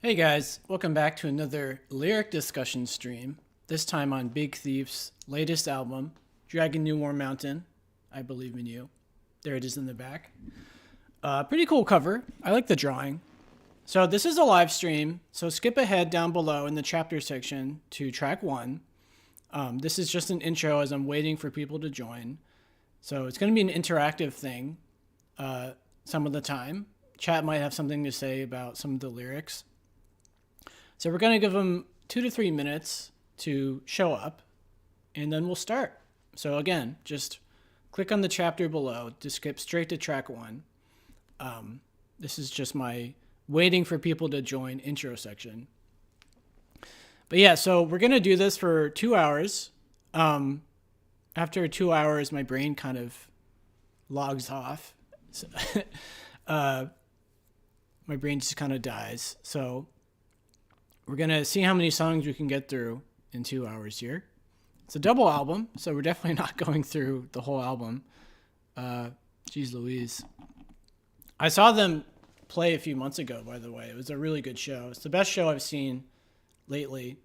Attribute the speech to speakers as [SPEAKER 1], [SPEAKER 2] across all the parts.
[SPEAKER 1] Hey guys, welcome back to another lyric discussion stream. This time on Big Thief's latest album, Dragon New Warm Mountain. I Believe in You. There it is in the back. Pretty cool cover. I like the drawing. So this is a live stream, so skip ahead down below in the chapter section to track 1. This is just an intro as I'm waiting for people to join. So it's going to be an interactive thing some of the time. Chat might have something to say about some of the lyrics. So we're going to give them 2 to 3 minutes to show up, and then we'll start. So again, just click on the chapter below to skip straight to track 1. This is just my waiting for people to join intro section. But yeah, so we're going to do this for 2 hours. After 2 hours, my brain kind of logs off. So, my brain just kind of dies. So we're going to see how many songs we can get through in 2 hours here. It's a double album, so we're definitely not going through the whole album. Geez Louise. I saw them play a few months ago, by the way. It was a really good show. It's the best show I've seen lately.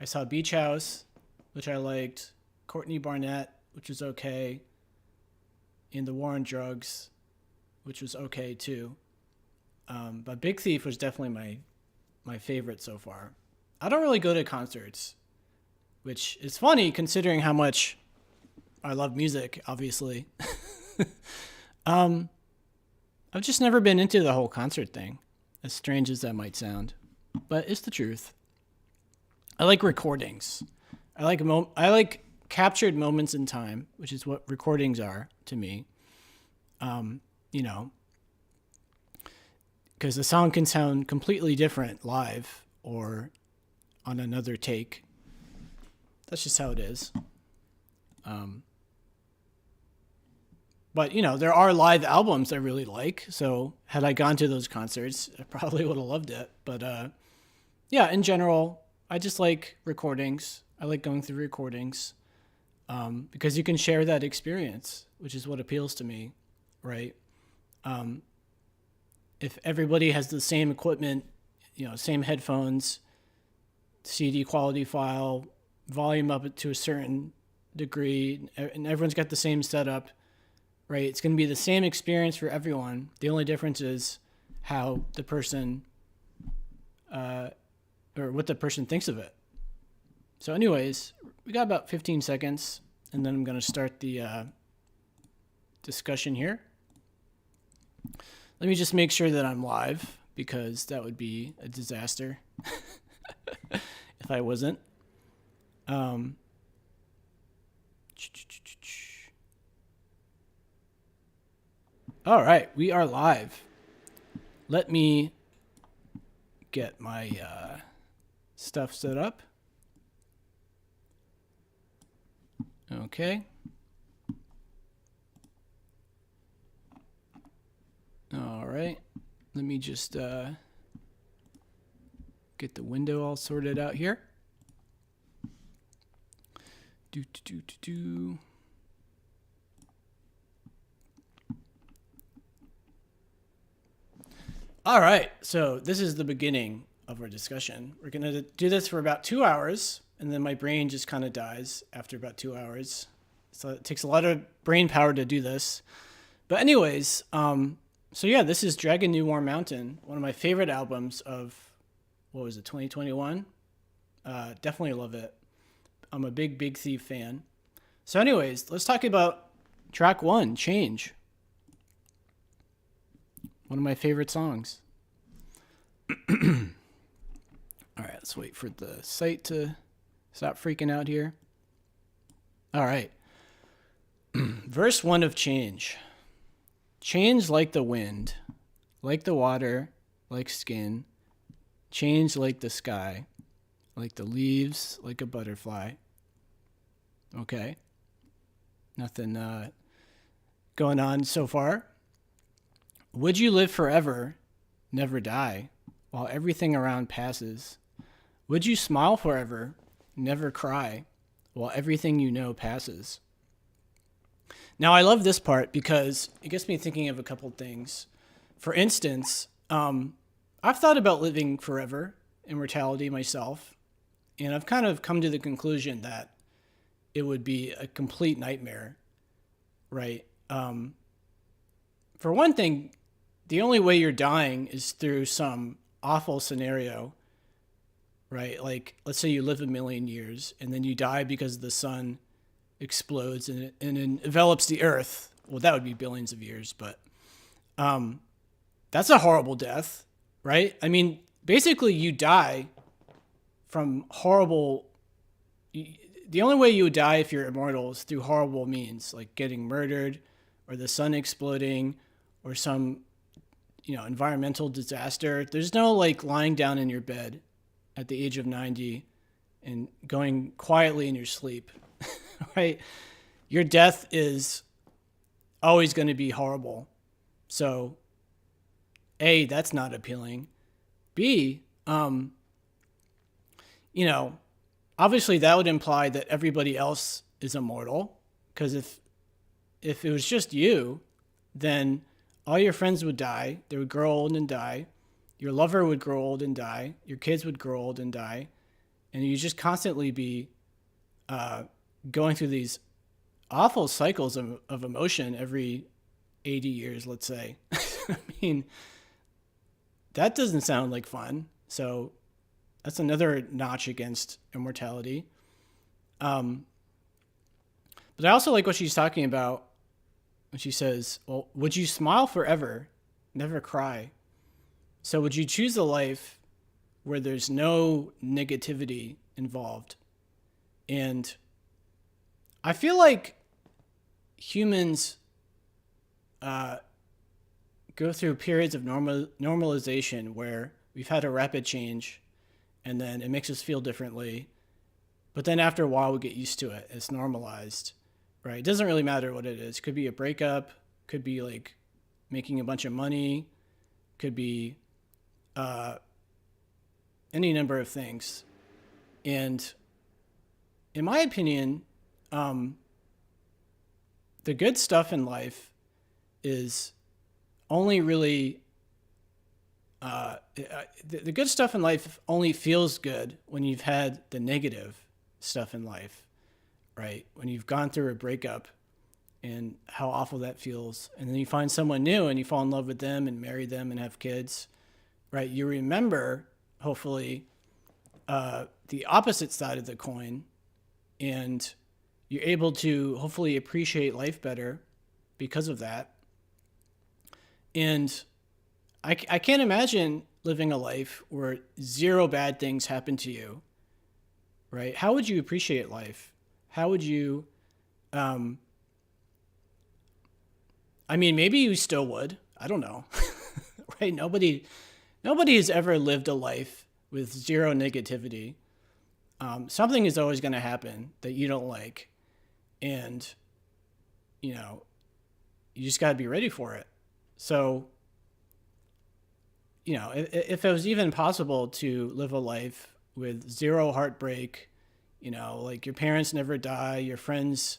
[SPEAKER 1] I saw Beach House, which I liked, Courtney Barnett, which was okay, and The War on Drugs, which was okay too. But Big Thief was definitely my favorite so far. I don't really go to concerts, which is funny considering how much I love music, obviously. I've just never been into the whole concert thing, as strange as that might sound, but it's the truth. I like recordings. I like captured moments in time, which is what recordings are to me. Because the song can sound completely different live or on another take. That's just how it is. But, there are live albums I really like. So had I gone to those concerts, I probably would have loved it. But, yeah, in general, I just like recordings. I like going through recordings because you can share that experience, which is what appeals to me, right? If everybody has the same equipment, same headphones, CD quality file, volume up to a certain degree, and everyone's got the same setup, right? It's going to be the same experience for everyone. The only difference is how the person, or what the person thinks of it. So anyways, we got about 15 seconds, and then I'm going to start the discussion here. Let me just make sure that I'm live, because that would be a disaster if I wasn't. All right, we are live. Let me get my stuff set up. Okay. All right, let me just get the window all sorted out here. All right, so this is the beginning of our discussion. We're going to do this for about 2 hours, and then my brain just kind of dies after about 2 hours. So it takes a lot of brain power to do this. But anyways, so yeah, this is Dragon New Warm Mountain, one of my favorite albums of, 2021? Definitely love it. I'm a Big Thief fan. So anyways, let's talk about track 1, Change. One of my favorite songs. All right, let's wait for the site to stop freaking out here. All right. Verse 1 of Change. Change like the wind, like the water, like skin. Change like the sky, like the leaves, like a butterfly. Okay. Nothing going on so far. Would you live forever, never die, while everything around passes? Would you smile forever, never cry, while everything you know passes? Now, I love this part because it gets me thinking of a couple things. For instance, I've thought about living forever immortality myself, and I've kind of come to the conclusion that it would be a complete nightmare, right? For one thing, the only way you're dying is through some awful scenario, right? Like, let's say you live 1,000,000 years and then you die because the sun explodes and it envelops the earth. Well, that would be billions of years, but that's a horrible death, right? I mean, basically you die from horrible. The only way you would die if you're immortal is through horrible means, like getting murdered or the sun exploding or some, environmental disaster. There's no like lying down in your bed at the age of 90 and going quietly in your sleep, right? Your death is always going to be horrible. So, A, that's not appealing. B, obviously that would imply that everybody else is immortal, because if it was just you, then all your friends would die. They would grow old and die. Your lover would grow old and die. Your kids would grow old and die. And you just constantly be going through these awful cycles of emotion every 80 years, let's say. I mean, that doesn't sound like fun. So that's another notch against immortality. But I also like what she's talking about when she says, well, would you smile forever, never cry? So would you choose a life where there's no negativity involved? And I feel like humans go through periods of normalization where we've had a rapid change and then it makes us feel differently. But then after a while, we get used to it. It's normalized, right? It doesn't really matter what it is. It could be a breakup, could be like making a bunch of money, could be any number of things. And in my opinion, the good stuff in life is only really the good stuff in life only feels good when you've had the negative stuff in life, right? When you've gone through a breakup and how awful that feels, and then you find someone new and you fall in love with them and marry them and have kids, right? You remember, hopefully, the opposite side of the coin, and you're able to hopefully appreciate life better because of that. And I can't imagine living a life where zero bad things happen to you, right? How would you appreciate life? How would you, maybe you still would. I don't know, right? Nobody has ever lived a life with zero negativity. Something is always going to happen that you don't like. And, you just got to be ready for it. So, if it was even possible to live a life with zero heartbreak, like your parents never die, your friends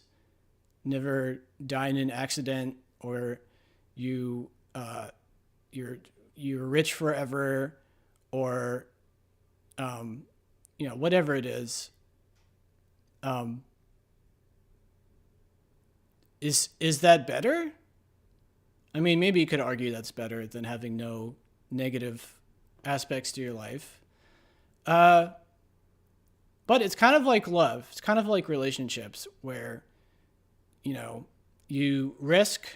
[SPEAKER 1] never die in an accident, or you're rich forever, or whatever it is, is that better? I mean, maybe you could argue that's better than having no negative aspects to your life. But it's kind of like love. It's kind of like relationships where, you risk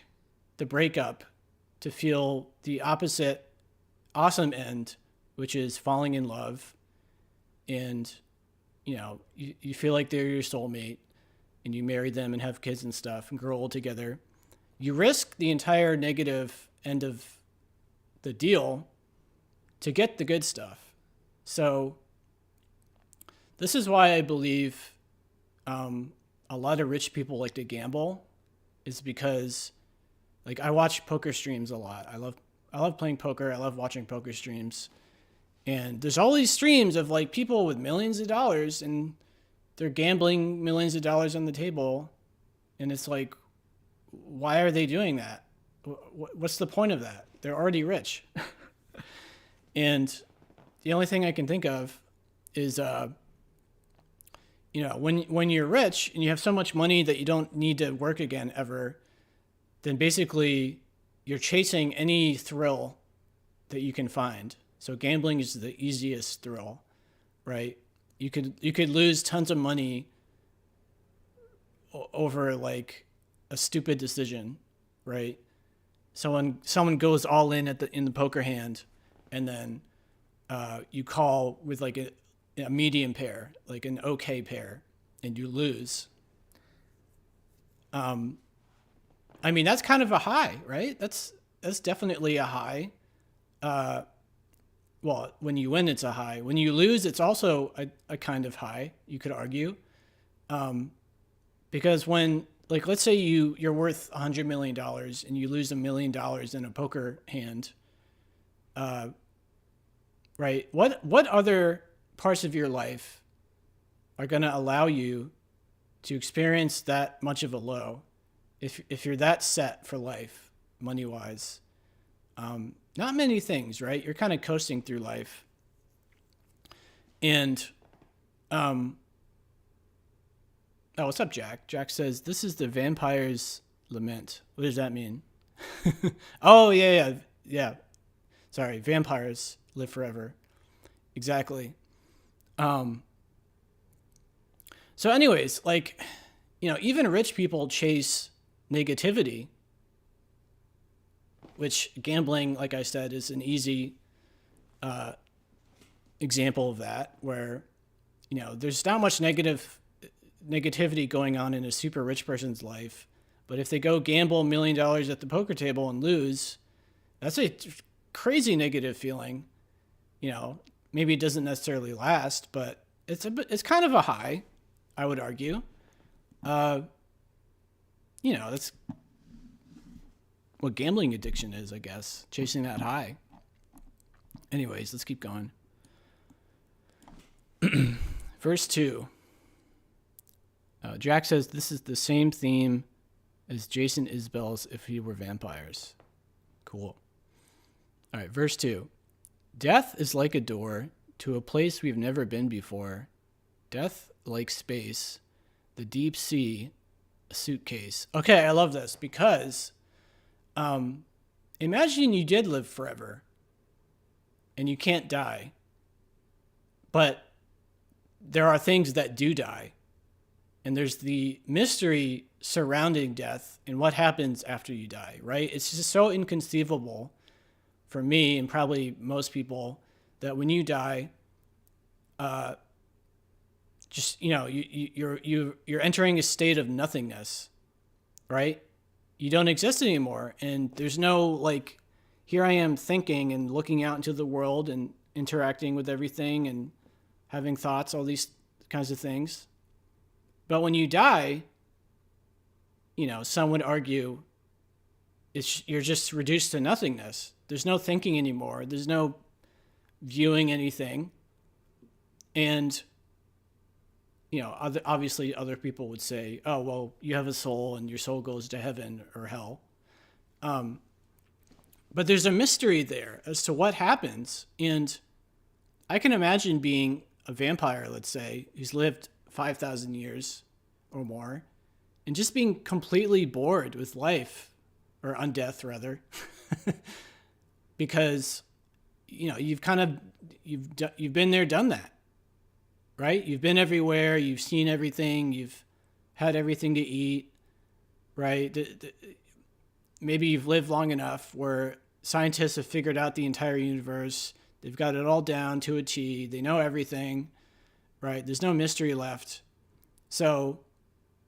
[SPEAKER 1] the breakup to feel the opposite awesome end, which is falling in love. And, you feel like they're your soulmate and you marry them and have kids and stuff and grow old together. You risk the entire negative end of the deal to get the good stuff. So this is why I believe a lot of rich people like to gamble, is because, like, I watch poker streams a lot. I love playing poker. I love watching poker streams. And there's all these streams of like people with millions of dollars and they're gambling millions of dollars on the table. And it's like, why are they doing that? What's the point of that? They're already rich. And the only thing I can think of is, when you're rich and you have so much money that you don't need to work again ever, then basically you're chasing any thrill that you can find. So gambling is the easiest thrill, right? You could lose tons of money over like a stupid decision, right? Someone goes all in in the poker hand, and then you call with like a medium pair, like an okay pair, and you lose. I mean, that's kind of a high, right? That's definitely a high. Well, when you win, it's a high. When you lose, it's also a kind of high, you could argue. Because when, like, let's say you're worth $100 million and you lose $1 million in a poker hand, right? What other parts of your life are going to allow you to experience that much of a low if you're that set for life, money-wise? Not many things, right? You're kind of coasting through life. And, oh, what's up, Jack? Jack says, this is the vampire's lament. What does that mean? Oh, yeah. Sorry, vampires live forever. Exactly. So anyways, like, even rich people chase negativity, which gambling, like I said, is an easy example of that, where, there's not much negativity going on in a super rich person's life. But if they go gamble $1 million at the poker table and lose, that's a crazy negative feeling. Maybe it doesn't necessarily last, but it's kind of a high, I would argue. That's what gambling addiction is, I guess. Chasing that high. Anyways, let's keep going. Verse 2. Jack says, this is the same theme as Jason Isbell's If He Were Vampires. Cool. All right, verse 2. Death is like a door to a place we've never been before. Death like space, the deep sea, a suitcase. Okay, I love this because imagine you did live forever and you can't die, but there are things that do die. And there's the mystery surrounding death and what happens after you die, right? It's just so inconceivable for me and probably most people that when you die, you're entering a state of nothingness, right? You don't exist anymore, and there's no like, here I am thinking and looking out into the world and interacting with everything and having thoughts, all these kinds of things. But when you die, some would argue you're just reduced to nothingness. There's no thinking anymore. There's no viewing anything. And, obviously other people would say, oh, well, you have a soul and your soul goes to heaven or hell. But there's a mystery there as to what happens. And I can imagine being a vampire, let's say, who's lived 5,000 years or more, and just being completely bored with life, or on death rather, because you've been there, done that, right? You've been everywhere, you've seen everything, you've had everything to eat, right? Maybe you've lived long enough where scientists have figured out the entire universe. They've got it all down to a T. They know everything. Right? There's no mystery left. So,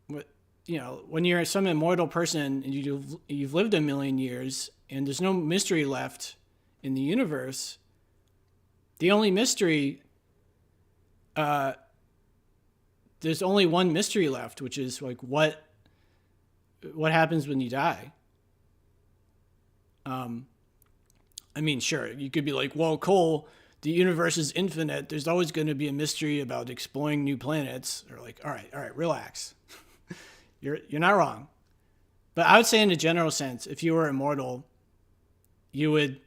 [SPEAKER 1] when you're some immortal person and you've lived 1 million years and there's no mystery left in the universe, the only mystery, there's only one mystery left, which is like what happens when you die. I mean, sure, you could be like, well, Cole, the universe is infinite. There's always going to be a mystery about exploring new planets. Or like, all right, relax. You're not wrong. But I would say in a general sense, if you were immortal, you would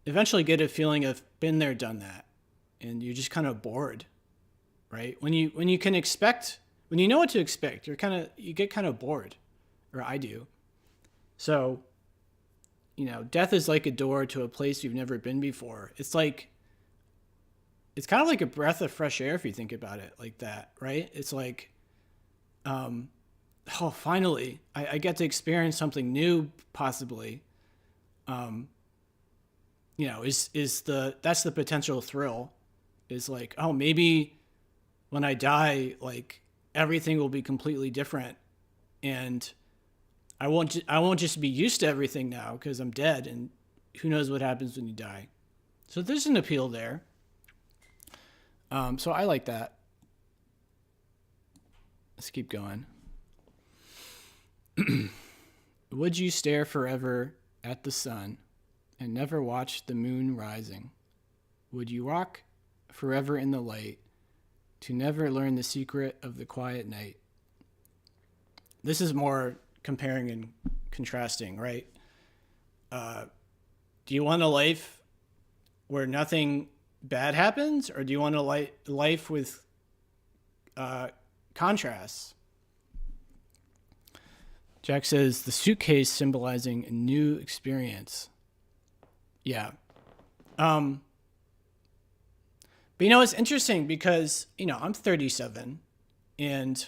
[SPEAKER 1] eventually get a feeling of been there, done that. and you're just kind of bored, right? When you know what to expect, you get kind of bored, or I do. So, death is like a door to a place you've never been before. It's kind of like a breath of fresh air if you think about it like that, right? It's like, oh, finally, I get to experience something new, possibly. That's the potential thrill, is like, oh, maybe when I die, like everything will be completely different, and I won't just be used to everything now because I'm dead, and who knows what happens when you die. So there's an appeal there. So I like that. Let's keep going. Would you stare forever at the sun and never watch the moon rising? Would you walk forever in the light to never learn the secret of the quiet night? This is more comparing and contrasting, right? Do you want a life where nothing bad happens, or do you want a life with contrasts? Jack says the suitcase symbolizing a new experience. Yeah. But it's interesting because, I'm 37 and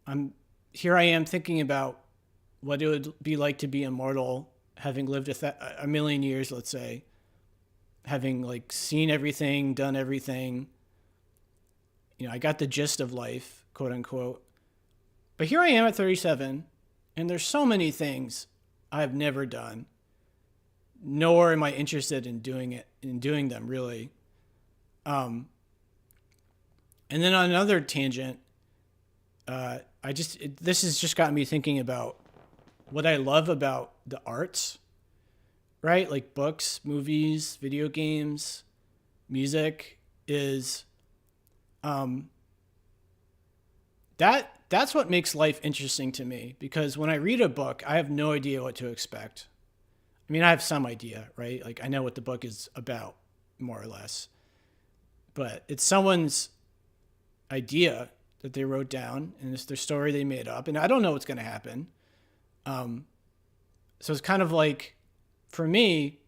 [SPEAKER 1] I am thinking about what it would be like to be immortal, having lived a million years, let's say, having like seen everything, done everything. I got the gist of life, quote unquote. But here I am at 37, and there's so many things I've never done, nor am I interested in doing them really. And then on another tangent, this has just gotten me thinking about what I love about the arts, right? Like books, movies, video games, music is, that's what makes life interesting to me, because when I read a book, I have no idea what to expect. I mean, I have some idea, right? Like I know what the book is about, more or less, but it's someone's idea that they wrote down, and it's their story they made up, and I don't know what's going to happen. So it's kind of like, for me,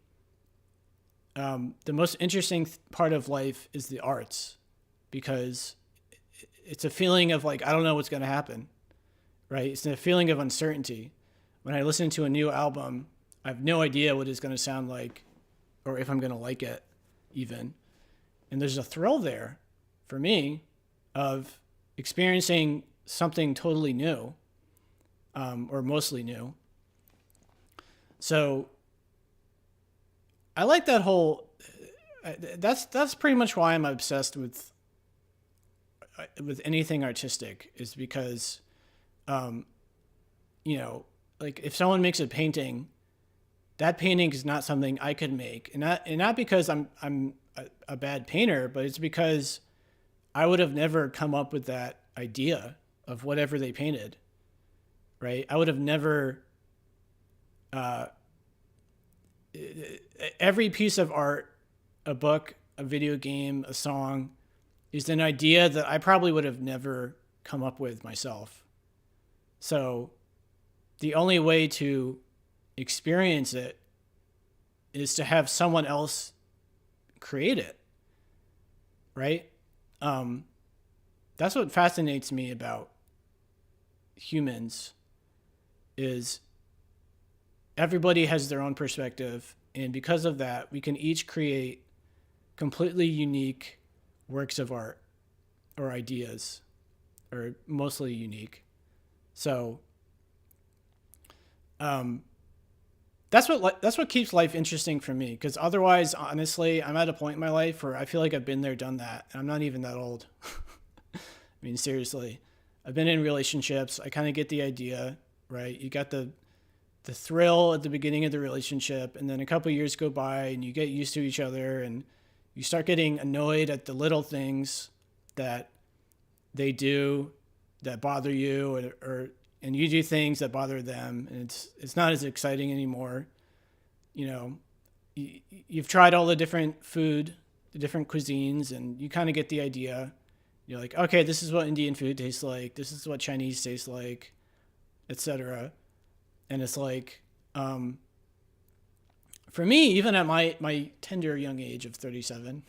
[SPEAKER 1] the most interesting part of life is the arts, because it's a feeling of like, I don't know what's going to happen, right? It's a feeling of uncertainty. When I listen to a new album, I have no idea what it's going to sound like, or if I'm going to like it even. And there's a thrill there for me of experiencing something totally new, or mostly new. So I like that whole, that's pretty much why I'm obsessed with anything artistic, is because, like if someone makes a painting, that painting is not something I could make, and not because I'm a bad painter, but it's because I would have never come up with that idea of whatever they painted, right? I would have never, every piece of art, a book, a video game, a song, is an idea that I probably would have never come up with myself. So the only way to experience it is to have someone else create it, right? That's what fascinates me about humans, is everybody has their own perspective, and because of that, we can each create completely unique works of art or ideas, or mostly unique. So that's what keeps life interesting for me, because otherwise, honestly, I'm at a point in my life where I feel like I've been there, done that, and I'm not even that old. I mean, seriously, I've been in relationships. I kind of get the idea, right? You got the thrill at the beginning of the relationship, and then a couple of years go by and you get used to each other, and you start getting annoyed at the little things that they do that bother you, and you do things that bother them, and it's not as exciting anymore. You've tried all the different food the different cuisines, and you kind of get the idea. You're like, okay, this is what Indian food tastes like. This is what Chinese tastes like, etc. And it's like, for me, even at my tender young age of 37,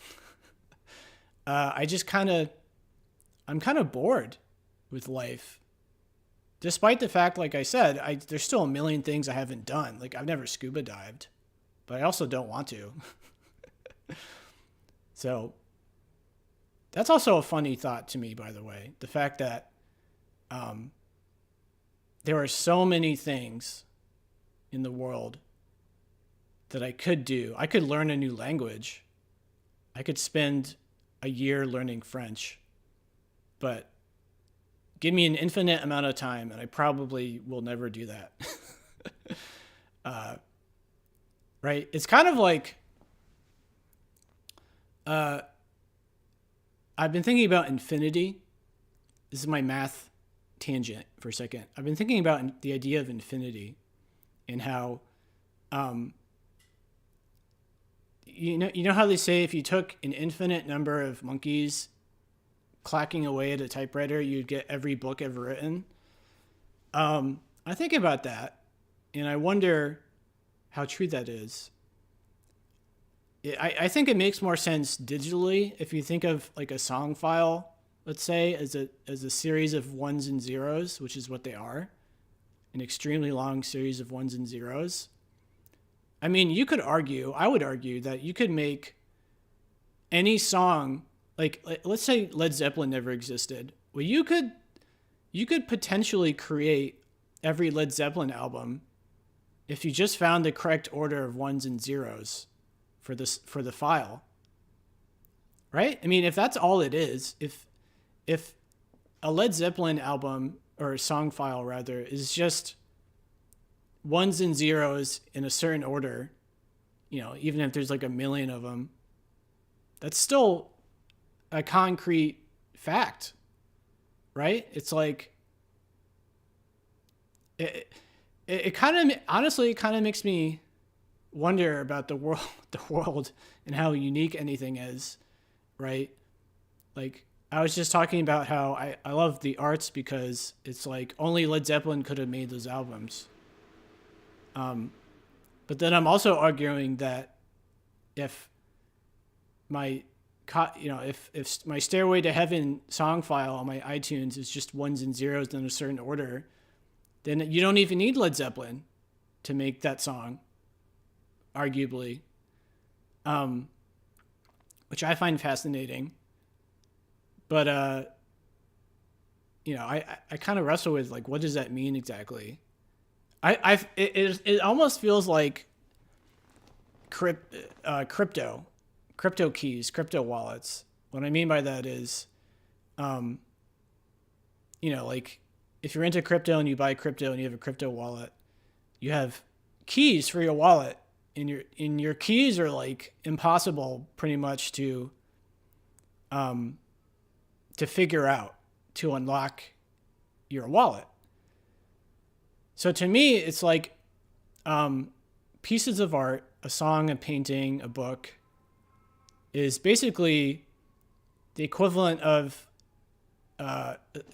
[SPEAKER 1] I just I'm kind of bored with life. Despite the fact, like I said, there's still a million things I haven't done. Like I've never scuba dived, but I also don't want to. So that's also a funny thought to me, by the way. The fact that there are so many things in the world that I could do. I could learn a new language. I could spend a year learning French, but give me an infinite amount of time and I probably will never do that. Right? It's kind of like, I've been thinking about infinity. This is my math tangent for a second. I've been thinking about the idea of infinity and how, you know how they say if you took an infinite number of monkeys clacking away at a typewriter, you'd get every book ever written. I think about that, and I wonder how true that is. I think it makes more sense digitally if you think of like a song file, let's say, as a series of ones and zeros, which is what they are, an extremely long series of ones and zeros. I mean, I would argue that you could make any song, like let's say Led Zeppelin never existed. Well, you could potentially create every Led Zeppelin album if you just found the correct order of ones and zeros for the file. Right? I mean, if that's all it is, if a Led Zeppelin album or a song file rather is just ones and zeros in a certain order, even if there's like a million of them, that's still a concrete fact, right? It's like, it kind of, honestly, it kind of makes me wonder about the world and how unique anything is, right? Like, I was just talking about how I love the arts because it's like only Led Zeppelin could have made those albums. But then I'm also arguing that if my, if my Stairway to Heaven song file on my iTunes is just ones and zeros in a certain order, then you don't even need Led Zeppelin to make that song, arguably, which I find fascinating. But, I kind of wrestle with like, what does that mean exactly? It almost feels like crypto keys, crypto wallets. What I mean by that is, like if you're into crypto and you buy crypto and you have a crypto wallet, you have keys for your wallet, and your keys are like impossible pretty much to figure out, to unlock your wallet. So to me, it's like pieces of art, a song, a painting, a book, is basically the equivalent of,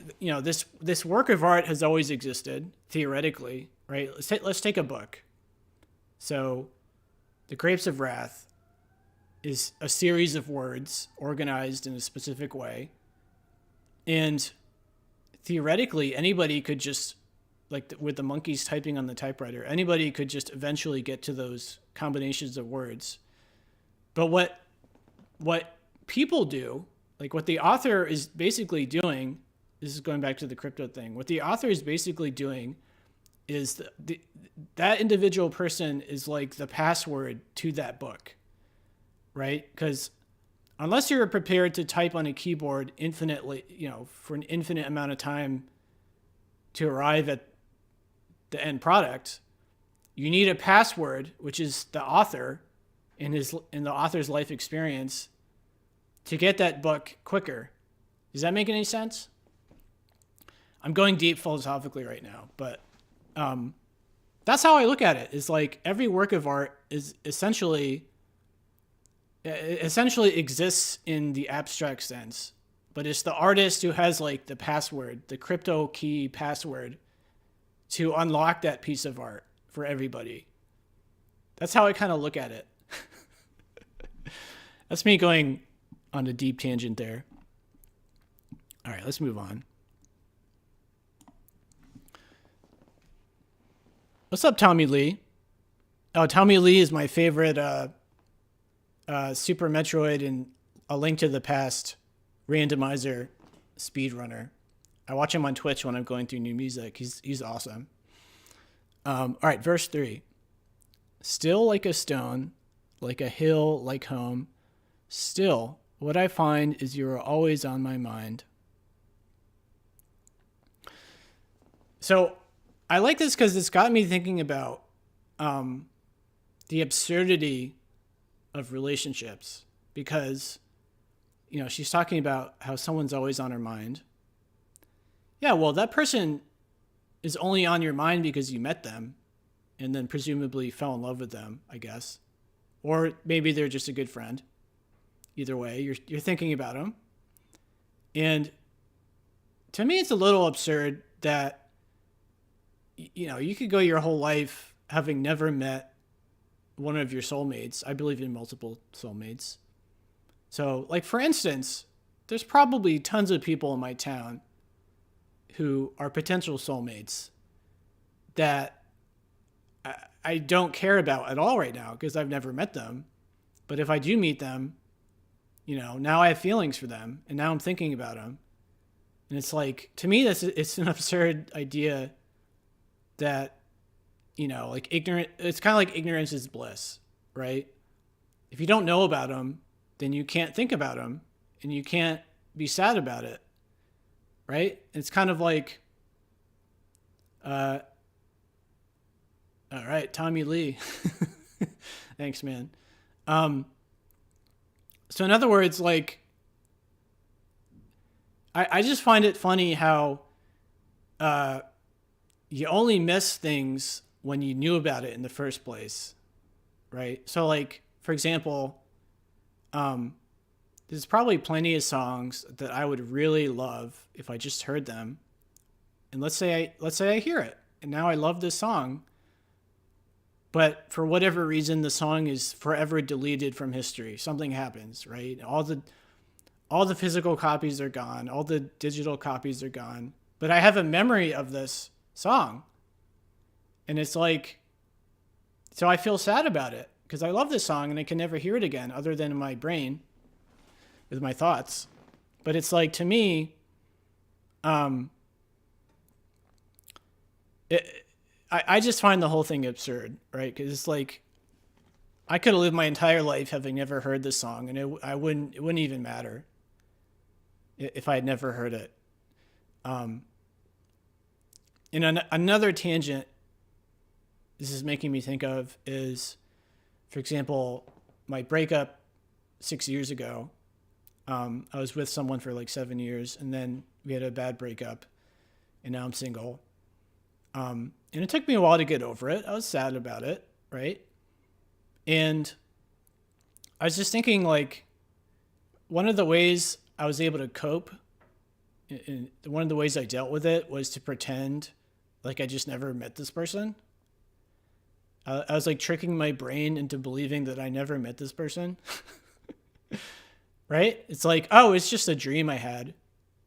[SPEAKER 1] this work of art has always existed, theoretically, right? Let's take a book. So The Grapes of Wrath is a series of words organized in a specific way. And theoretically, anybody could just, like with the monkeys typing on the typewriter, anybody could just eventually get to those combinations of words. But what people do, like what the author is basically doing, this is going back to the crypto thing, what the author is basically doing is that individual person is like the password to that book, right? Because unless you're prepared to type on a keyboard infinitely, for an infinite amount of time to arrive at the end product, you need a password, which is the author in the author's life experience, to get that book quicker. Does that make any sense? I'm going deep philosophically right now, but that's how I look at it. It's like every work of art is essentially essentially exists in the abstract sense, but it's the artist who has like the password, the crypto key password to unlock that piece of art for everybody. That's how I kind of look at it. That's me going on a deep tangent there. All right, let's move on. What's up, Tommy Lee? Oh, Tommy Lee is my favorite Super Metroid and A Link to the Past randomizer speedrunner. I watch him on Twitch when I'm going through new music. He's awesome. All right, verse 3. Still like a stone, like a hill, like home. Still, what I find is you are always on my mind. So I like this because it's got me thinking about the absurdity of relationships, because, you know, she's talking about how someone's always on her mind. Yeah, well, that person is only on your mind because you met them and then presumably fell in love with them, I guess. Or maybe they're just a good friend. Either way, you're thinking about them. And to me, it's a little absurd that, you know, you could go your whole life having never met one of your soulmates. I believe in multiple soulmates. So, like, for instance, there's probably tons of people in my town who are potential soulmates that I don't care about at all right now because I've never met them. But if I do meet them, you know, now I have feelings for them, and now I'm thinking about them. And it's like, to me, it's an absurd idea that, you know, like it's kind of like ignorance is bliss, right? If you don't know about them, then you can't think about them and you can't be sad about it, right? It's kind of like, all right, Tommy Lee. Thanks, man. So in other words, like, I just find it funny how you only miss things when you knew about it in the first place, right? So, like, for example, there's probably plenty of songs that I would really love if I just heard them. And let's say I hear it, and now I love this song. But for whatever reason, the song is forever deleted from history. Something happens, right? All the physical copies are gone. All the digital copies are gone. But I have a memory of this song. And it's like, so I feel sad about it because I love this song and I can never hear it again other than in my brain with my thoughts. But it's like, to me, I just find the whole thing absurd, right? Because it's like, I could have lived my entire life having never heard this song, and it wouldn't even matter if I had never heard it. And another tangent this is making me think of is, for example, my breakup 6 years ago. I was with someone for like 7 years, and then we had a bad breakup, and now I'm single. And it took me a while to get over it. I was sad about it, right? And I was just thinking, like, one of the ways I was able to cope, and one of the ways I dealt with it was to pretend like I just never met this person. I was like tricking my brain into believing that I never met this person. Right? It's like, oh, it's just a dream I had,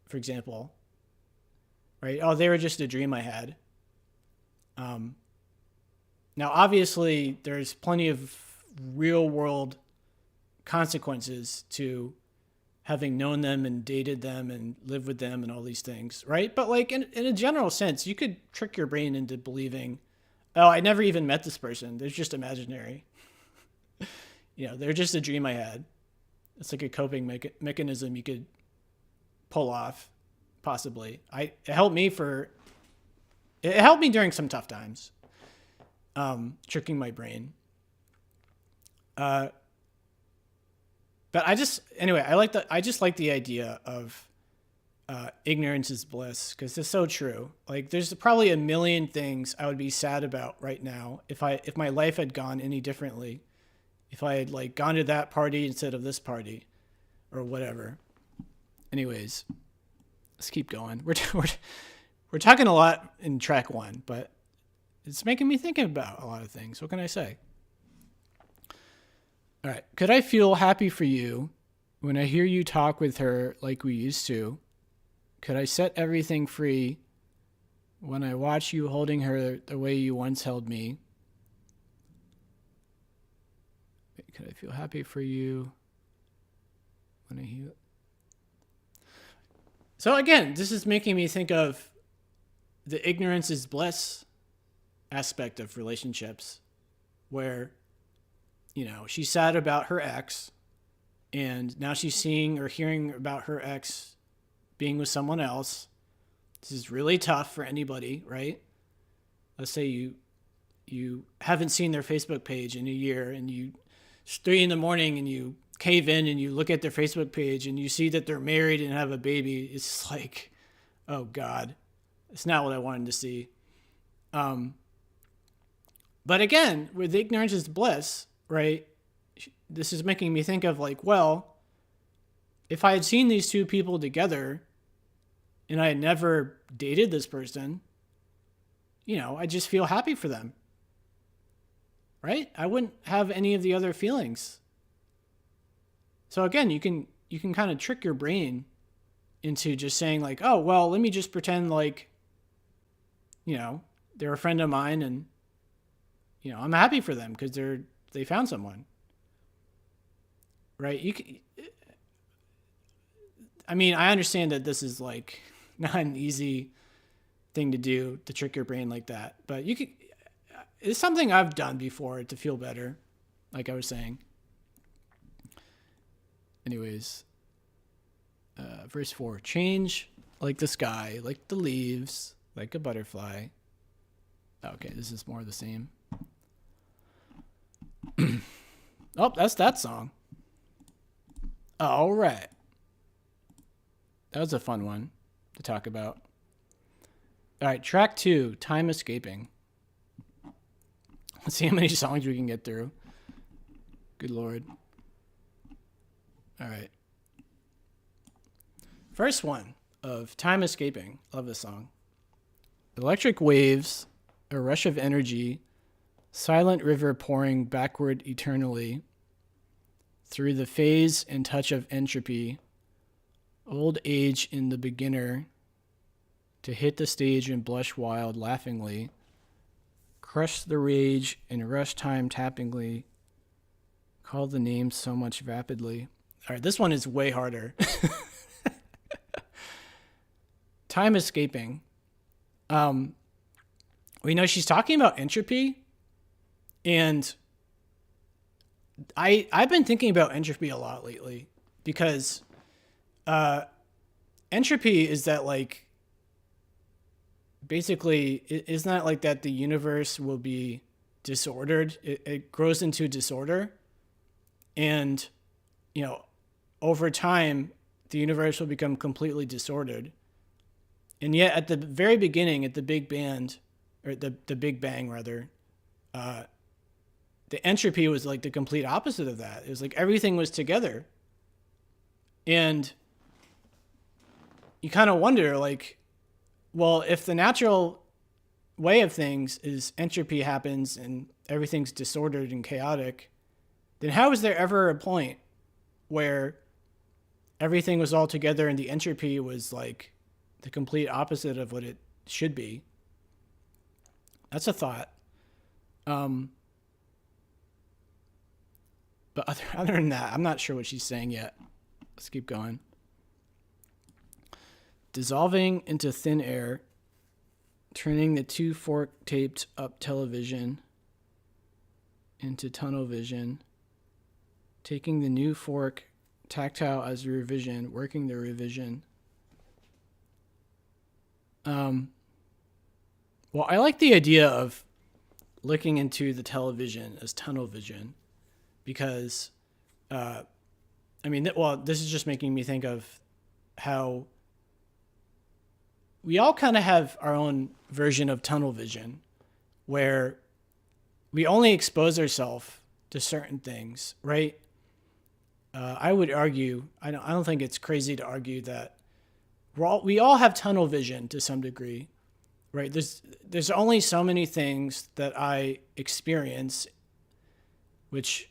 [SPEAKER 1] for example. Right? Oh, they were just a dream I had. Now, obviously, there's plenty of real world consequences to having known them and dated them and lived with them and all these things, right? But like in a general sense, you could trick your brain into believing, oh, I never even met this person. They're just imaginary. You know, they're just a dream I had. It's like a coping mechanism you could pull off, possibly. It helped me during some tough times, tricking my brain. But I just like the idea of ignorance is bliss, because it's so true. Like, there's probably a million things I would be sad about right now if my life had gone any differently, if I had like gone to that party instead of this party or whatever. Anyways, let's keep going. We're talking a lot in track 1, but it's making me think about a lot of things. What can I say? All right. Could I feel happy for you when I hear you talk with her like we used to? Could I set everything free when I watch you holding her the way you once held me? Could I feel happy for you when I hear... So again, this is making me think of the ignorance is bliss aspect of relationships, where, you know, she's sad about her ex, and now she's seeing or hearing about her ex being with someone else. This is really tough for anybody, right? Let's say you haven't seen their Facebook page in a year, and it's 3 a.m. and you cave in and you look at their Facebook page and you see that they're married and have a baby. It's like, oh God, it's not what I wanted to see. But again, with ignorance is bliss, right? This is making me think of like, well, if I had seen these two people together and I had never dated this person, you know, I just feel happy for them, right? I wouldn't have any of the other feelings. So again, you can kind of trick your brain into just saying like, oh, well, let me just pretend like, you know, they're a friend of mine and, you know, I'm happy for them because they found someone, right? I mean, I understand that this is like not an easy thing to do, to trick your brain like that, but it's something I've done before to feel better, like I was saying. Anyways, verse 4, change like the sky, like the leaves, like a butterfly. Okay, this is more of the same. Oh, that's that song. All right. That was a fun one to talk about. All right, track 2, Time Escaping. Let's see how many songs we can get through. Good Lord. All right. First one of Time Escaping. Love this song. Electric waves, a rush of energy, silent river pouring backward eternally, through the phase and touch of entropy, old age in the beginner, to hit the stage and blush wild laughingly, crush the rage and rush time tappingly, call the names so much rapidly. All right, this one is way harder. Time Escaping. We know she's talking about entropy, and I've been thinking about entropy a lot lately, because entropy is that, like, basically, isn't that like that the universe will be disordered? It grows into disorder, and, you know, over time, the universe will become completely disordered. And yet, at the very beginning, at the Big Bang, or the Big Bang rather, the entropy was like the complete opposite of that. It was like everything was together. And you kind of wonder, like, well, if the natural way of things is entropy happens and everything's disordered and chaotic, then how is there ever a point where everything was all together and the entropy was like the complete opposite of what it should be? That's a thought. But other than that, I'm not sure what she's saying yet. Let's keep going. Dissolving into thin air, turning the 2 fork taped up television into tunnel vision, taking the new fork tactile as a revision, working the revision. Well, I like the idea of looking into the television as tunnel vision, because, this is just making me think of how we all kind of have our own version of tunnel vision, where we only expose ourselves to certain things, right? I would argue, I don't think it's crazy to argue that we all have tunnel vision to some degree, right? There's only so many things that I experience which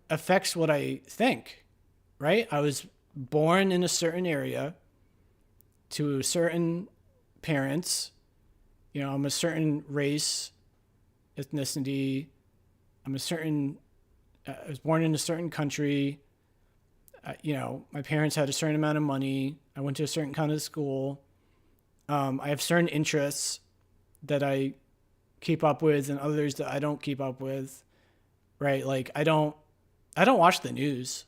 [SPEAKER 1] affects what I think, right? I was born in a certain area to certain parents. I'm a certain race, ethnicity. I was born in a certain country. My parents had a certain amount of money. I went to a certain kind of school. I have certain interests that I keep up with and others that I don't keep up with, right? Like I don't watch the news,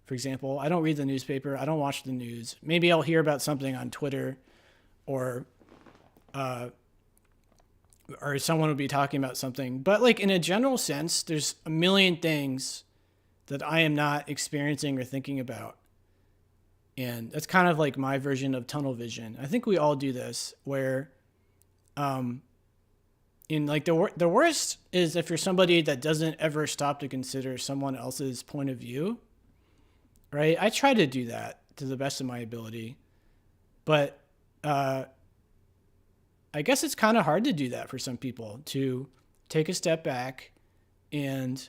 [SPEAKER 1] for example. I don't read the newspaper. I don't watch the news. Maybe I'll hear about something on Twitter or someone will be talking about something. But like in a general sense, there's a million things that I am not experiencing or thinking about. And that's kind of like my version of tunnel vision. I think we all do this where in like the worst is if you're somebody that doesn't ever stop to consider someone else's point of view, right? I try to do that to the best of my ability, but I guess it's kind of hard to do that for some people, to take a step back and,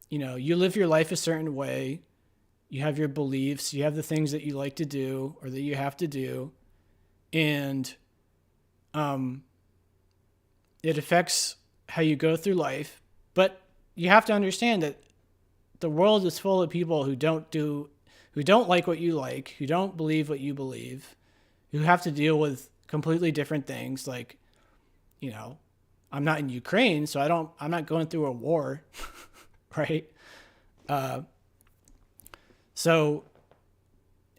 [SPEAKER 1] you live your life a certain way. You have your beliefs, you have the things that you like to do or that you have to do. And it affects how you go through life. But you have to understand that the world is full of people who don't like what you like, who don't believe what you believe, who have to deal with completely different things. Like, I'm not in Ukraine, so I'm not going through a war, right? So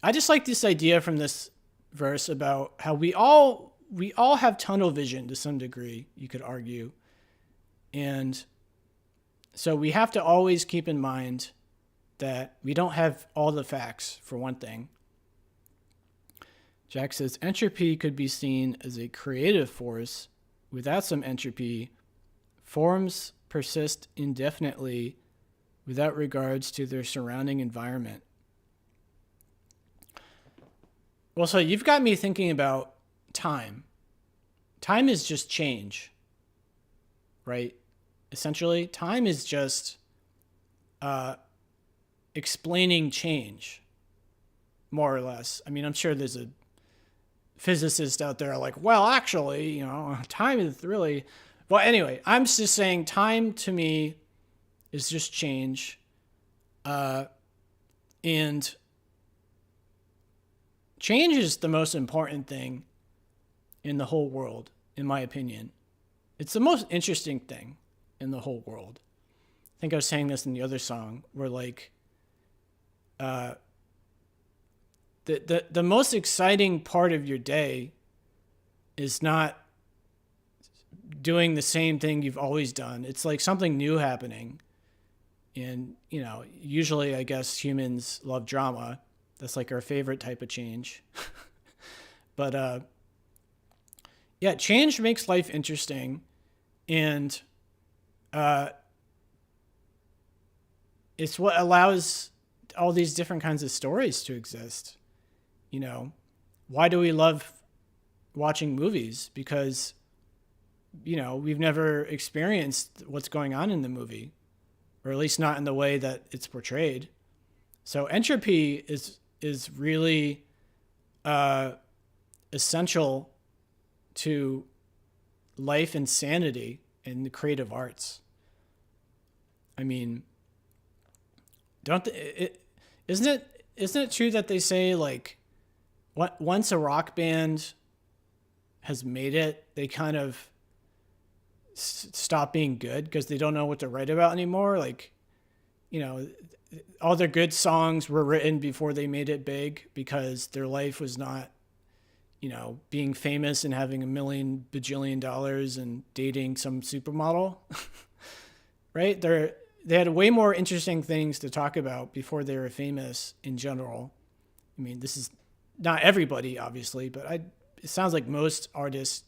[SPEAKER 1] I just like this idea from this verse about how we all have tunnel vision to some degree, you could argue. And so we have to always keep in mind that we don't have all the facts, for one thing. Jack says, entropy could be seen as a creative force. Without some entropy, forms persist indefinitely without regards to their surrounding environment. Well, so you've got me thinking about time. Time is just change, right? Essentially, time is just explaining change, more or less. I mean, I'm sure there's a physicist out there like, well, actually, time is really... Well, anyway, I'm just saying time to me is just change. And change is the most important thing in the whole world, in my opinion. It's the most interesting thing in the whole world. I think I was saying this in the other song, where like the most exciting part of your day is not doing the same thing you've always done. It's like something new happening. And, usually I guess humans love drama. That's like our favorite type of change. But yeah, change makes life interesting. And it's what allows all these different kinds of stories to exist. Why do we love watching movies? Because, we've never experienced what's going on in the movie, or at least not in the way that it's portrayed. So entropy is really essential to life and sanity in the creative arts. I mean, isn't it true that they say like once a rock band has made it, they kind of stop being good because they don't know what to write about anymore? Like, all their good songs were written before they made it big because their life was not, being famous and having $1 million bajillion dollars and dating some supermodel, right? They had way more interesting things to talk about before they were famous in general. I mean, this is not everybody, obviously, but it sounds like most artists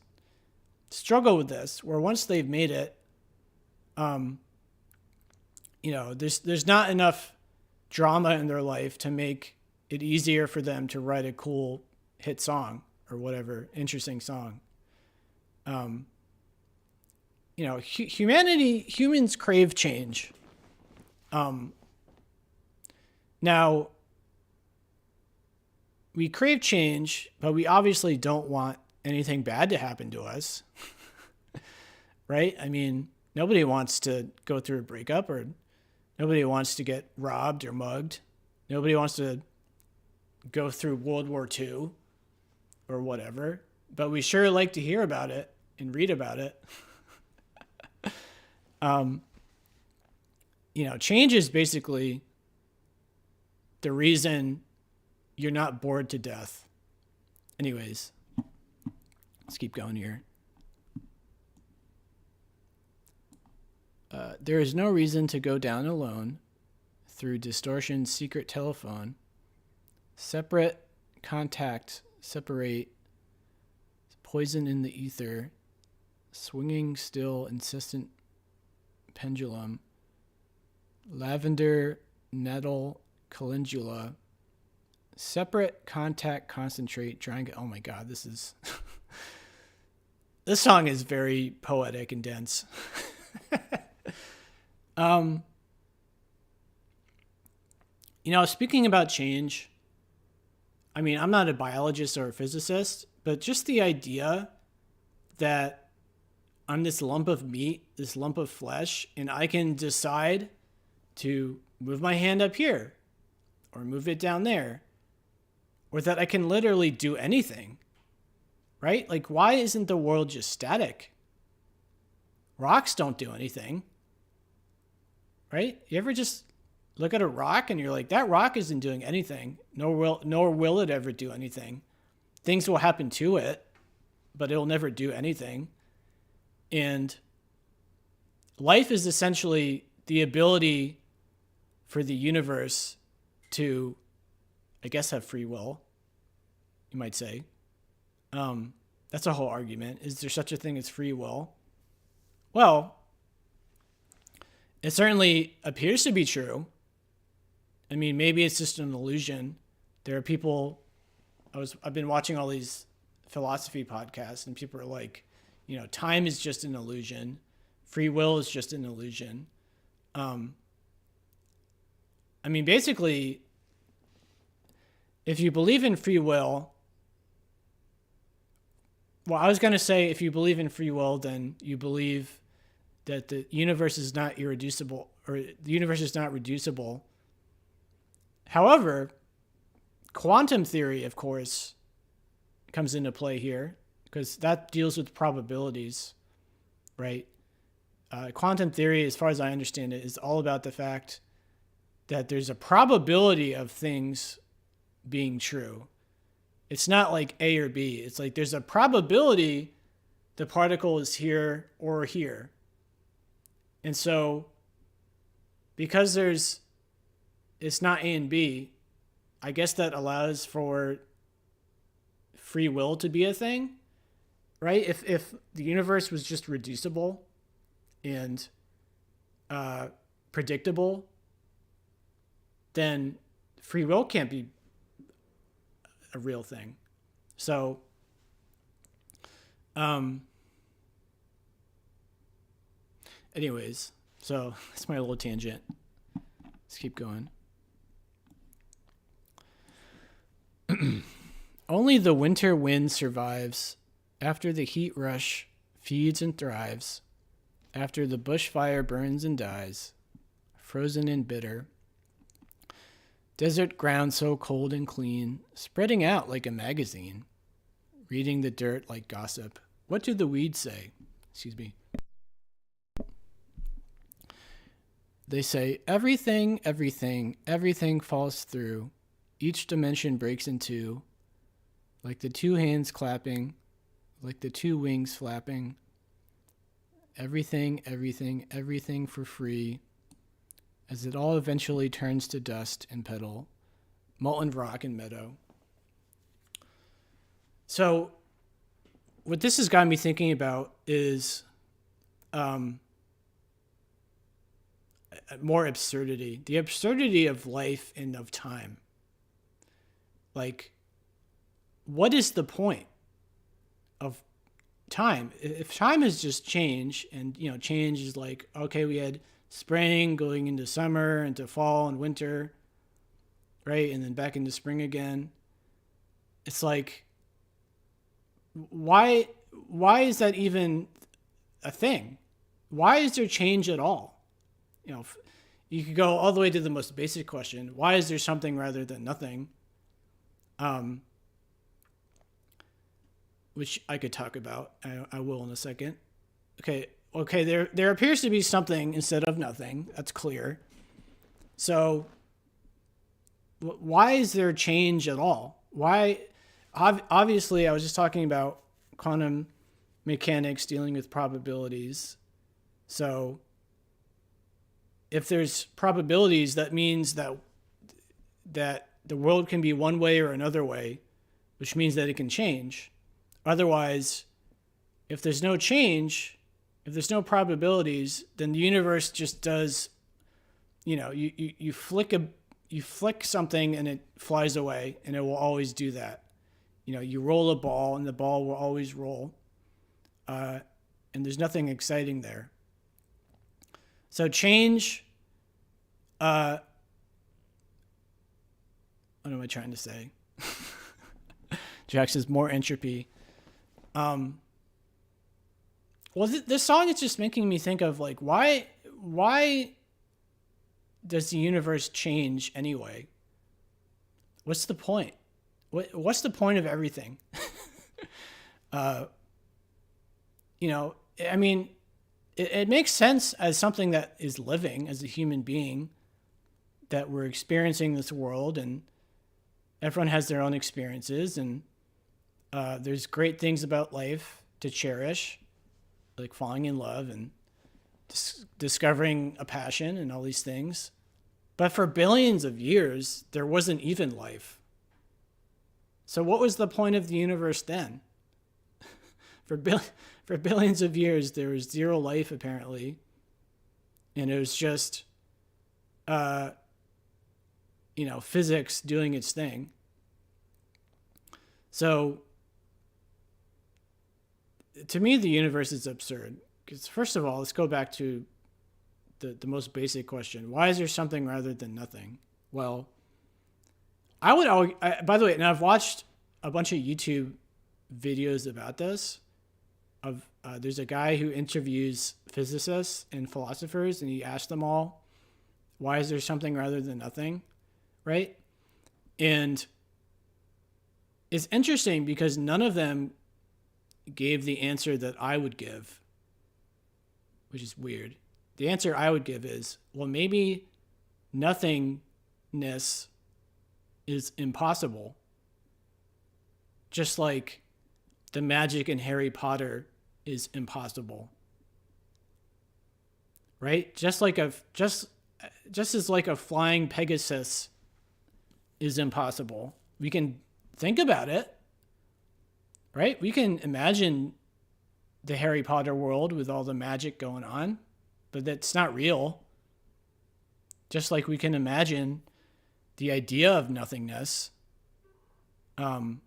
[SPEAKER 1] struggle with this, where once they've made it, there's not enough drama in their life to make it easier for them to write a cool hit song or whatever, interesting song. Humans crave change. Now, we crave change, but we obviously don't want anything bad to happen to us, right? I mean, nobody wants to go through a breakup, or nobody wants to get robbed or mugged. Nobody wants to go through World War II or whatever, but we sure like to hear about it and read about it. Change is basically the reason you're not bored to death. Anyways, let's keep going here. There is no reason to go down alone through distortion's secret telephone. Separate, contact, separate, poison in the ether, swinging still, insistent pendulum, lavender, nettle, calendula, separate, contact, concentrate, trying. Oh my God, this is this song is very poetic and dense. Speaking about change, I mean, I'm not a biologist or a physicist, but just the idea that I'm this lump of meat, this lump of flesh, and I can decide to move my hand up here or move it down there, or that I can literally do anything, right? Like, why isn't the world just static? Rocks don't do anything, right? You ever just look at a rock and you're like, that rock isn't doing anything, nor will it ever do anything. Things will happen to it, but it'll never do anything. And life is essentially the ability for the universe to, I guess, have free will, you might say. That's a whole argument. Is there such a thing as free will? Well, it certainly appears to be true. I mean, maybe it's just an illusion. There are people, I've been watching all these philosophy podcasts, and people are like, time is just an illusion. Free will is just an illusion. Basically, if you believe in free will, well, I was going to say, if you believe in free will, then you believe that the universe is not irreducible, or the universe is not reducible. However, quantum theory, of course, comes into play here, because that deals with probabilities, right? Quantum theory, as far as I understand it, is all about the fact that there's a probability of things being true. It's not like A or B. It's like there's a probability the particle is here or here. And so, because it's not A and B, I guess that allows for free will to be a thing, right? If the universe was just reducible and predictable, then free will can't be a real thing. So, anyways, so that's my little tangent. Let's keep going. Only the winter wind survives after the heat rush feeds and thrives, after the bushfire burns and dies, frozen and bitter. Desert ground so cold and clean, spreading out like a magazine, reading the dirt like gossip. What do the weeds say? Excuse me. They say, everything, everything, everything falls through. Each dimension breaks in two, like the two hands clapping, like the two wings flapping. Everything, everything, everything for free, as it all eventually turns to dust and petal, molten rock and meadow. So what this has got me thinking about is more absurdity. The absurdity of life and of time. Like, what is the point of time? If time is just change, and change is like, okay, we had spring going into summer, into fall and winter, right? And then back into spring again. It's like, why is that even a thing? Why is there change at all? You could go all the way to the most basic question. Why is there something rather than nothing? Which I could talk about. I will in a second. Okay. There appears to be something instead of nothing. That's clear. So why is there change at all? Why? Obviously, I was just talking about quantum mechanics dealing with probabilities. So if there's probabilities, that means that the world can be one way or another way, which means that it can change. Otherwise, if there's no change, if there's no probabilities, then the universe just does, you flick something and it flies away, and it will always do that. You roll a ball and the ball will always roll. And there's nothing exciting there. So change, what am I trying to say? Jack says more entropy. Well, this song is just making me think of like, why does the universe change anyway? What's the point? What's the point of everything? I mean, it makes sense as something that is living, as a human being, that we're experiencing this world, and everyone has their own experiences, and there's great things about life to cherish, like falling in love and discovering a passion and all these things. But for billions of years, there wasn't even life. So what was the point of the universe then? For billions of years, there was zero life, apparently. And it was just, physics doing its thing. So, to me, the universe is absurd. Because first of all, let's go back to the most basic question. Why is there something rather than nothing? Well, I would argue, by the way, and I've watched a bunch of YouTube videos about this. There's a guy who interviews physicists and philosophers, and he asks them all, why is there something rather than nothing? Right? And it's interesting because none of them gave the answer that I would give, which is weird. The answer I would give is, well, maybe nothingness is impossible. Just like the magic in Harry Potter is impossible. Right? Just as like a flying Pegasus is impossible. We can think about it. Right? We can imagine the Harry Potter world with all the magic going on, but that's not real. Just like we can imagine the idea of nothingness. That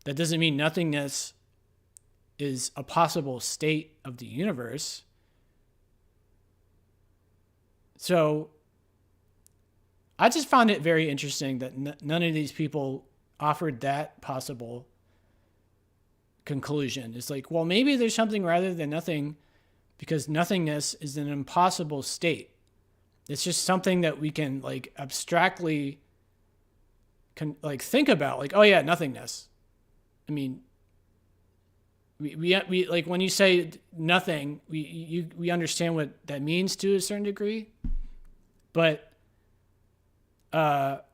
[SPEAKER 1] doesn't mean nothingness is a possible state of the universe. So I just found it very interesting that none of these people offered that possible conclusion. It's like, well, maybe there's something rather than nothing, because nothingness is an impossible state. It's just something that we can like abstractly think about, like, oh yeah, nothingness. I mean, we like when you say nothing, we understand what that means to a certain degree, but that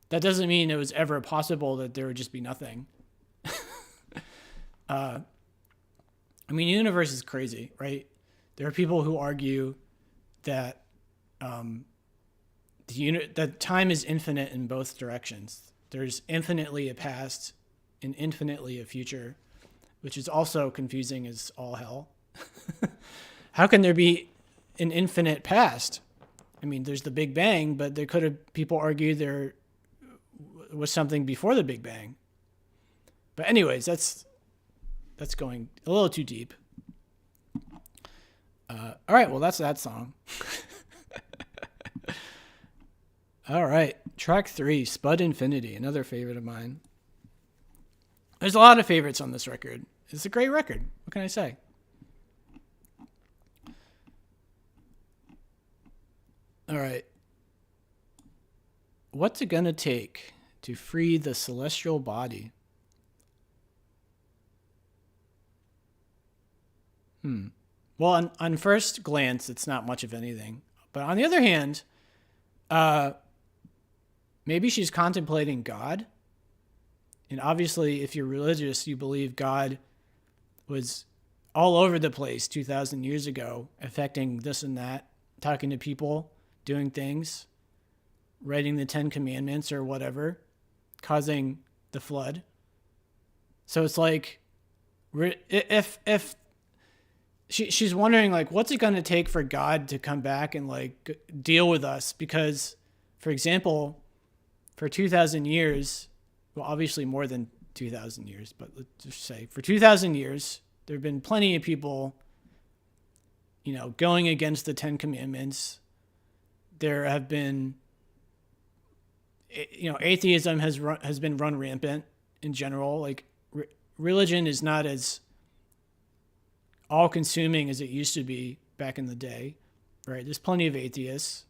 [SPEAKER 1] doesn't mean it was ever possible that there would just be nothing. I mean, the universe is crazy, right? There are people who argue that that time is infinite in both directions. There's infinitely a past and infinitely a future, which is also confusing as all hell. How can there be an infinite past. I mean, there's the Big Bang, but there could have people argue there was something before the Big Bang. But anyways, that's going a little too deep. All right, well, that's that song. All right, track 3, Spud Infinity, another favorite of mine. There's a lot of favorites on this record. It's a great record. What can I say? All right. What's it gonna take to free the celestial body? Well, on first glance, it's not much of anything. But on the other hand, maybe she's contemplating God. And obviously, if you're religious, you believe God was all over the place 2,000 years ago, affecting this and that, talking to people, doing things, writing the 10 Commandments or whatever, causing the flood. So it's like, if she's wondering, like, what's it going to take for God to come back and, like, deal with us? Because, for example, for 2,000 years, well, obviously more than 2,000 years, but let's just say for 2,000 years, there have been plenty of people, going against the 10 Commandments. There have been, atheism has been run rampant in general. Like, religion is not as all-consuming as it used to be back in the day, right? There's plenty of atheists,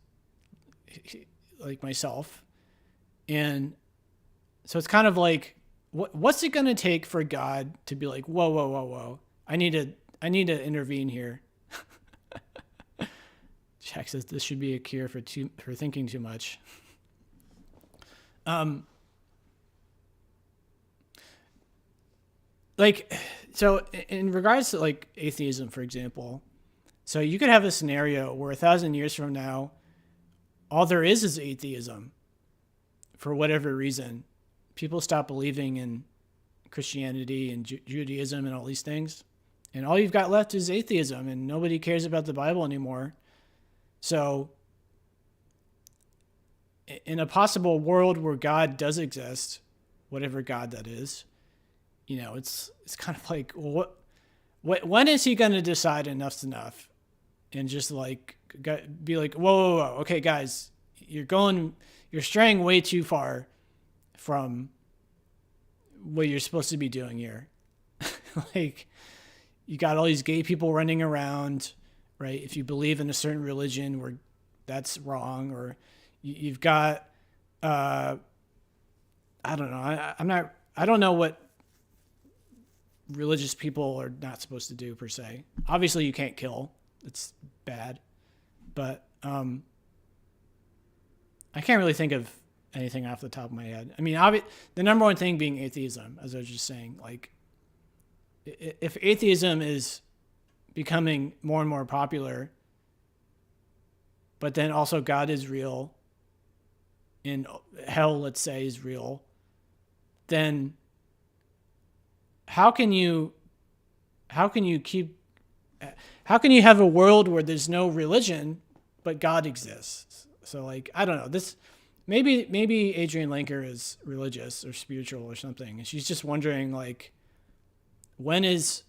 [SPEAKER 1] like myself, and so it's kind of like, what's it going to take for God to be like, whoa, I need to intervene here. Jack says this should be a cure for thinking too much. So in regards to, like, atheism, for example, so you could have a scenario where 1,000 years from now, all there is atheism for whatever reason. People stop believing in Christianity and Judaism and all these things, and all you've got left is atheism, and nobody cares about the Bible anymore. So in a possible world where God does exist, whatever God that is, it's kind of like, well, when is he going to decide enough's enough, and just like be like, whoa, okay, guys, you're straying way too far from what you're supposed to be doing here. Like, you got all these gay people running around, right? If you believe in a certain religion where that's wrong, or you've got, I don't know. I don't know what religious people are not supposed to do per se. Obviously you can't kill. It's bad. But, I can't really think of anything off the top of my head. I mean, the number one thing being atheism, as I was just saying. Like, if atheism is becoming more and more popular, but then also God is real, and hell, let's say, is real, then how can you have a world where there's no religion but God exists? So, like, I don't know, maybe Adrienne Lenker is religious or spiritual or something, and she's just wondering, like, when is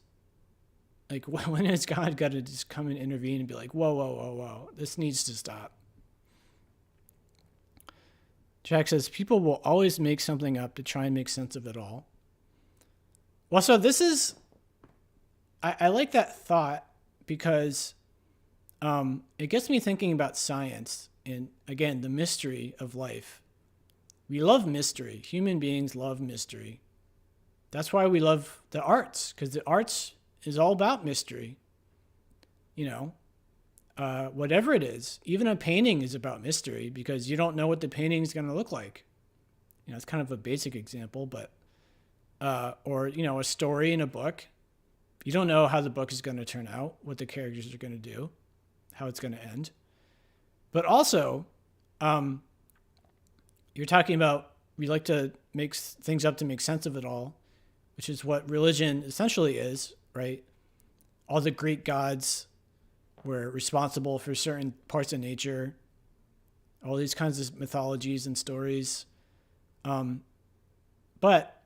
[SPEAKER 1] God got to just come and intervene and be like, whoa, this needs to stop. Jack says, people will always make something up to try and make sense of it all. Well, so this is, I like that thought, because it gets me thinking about science and, again, the mystery of life. We love mystery. Human beings love mystery. That's why we love the arts, because the arts is all about mystery. Whatever it is, even a painting is about mystery, because you don't know what the painting is going to look like. It's kind of a basic example, but or a story in a book. You don't know how the book is going to turn out, what the characters are going to do, how it's going to end. But also, you're talking about, we like to make things up to make sense of it all, which is what religion essentially is, right? All the Greek gods we're responsible for certain parts of nature, all these kinds of mythologies and stories. But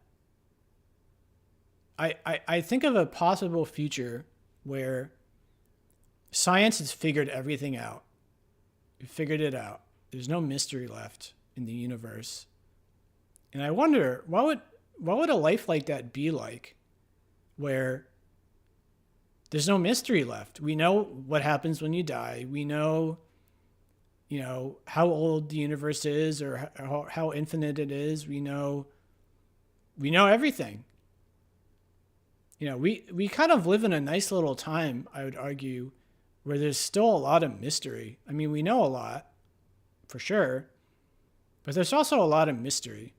[SPEAKER 1] I think of a possible future where science has figured everything out. We figured it out. There's no mystery left in the universe. And I wonder, what would a life like that be like, where there's no mystery left? We know what happens when you die. We know, how old the universe is, or how infinite it is. We know everything. We kind of live in a nice little time, I would argue, where there's still a lot of mystery. I mean, we know a lot, for sure, but there's also a lot of mystery.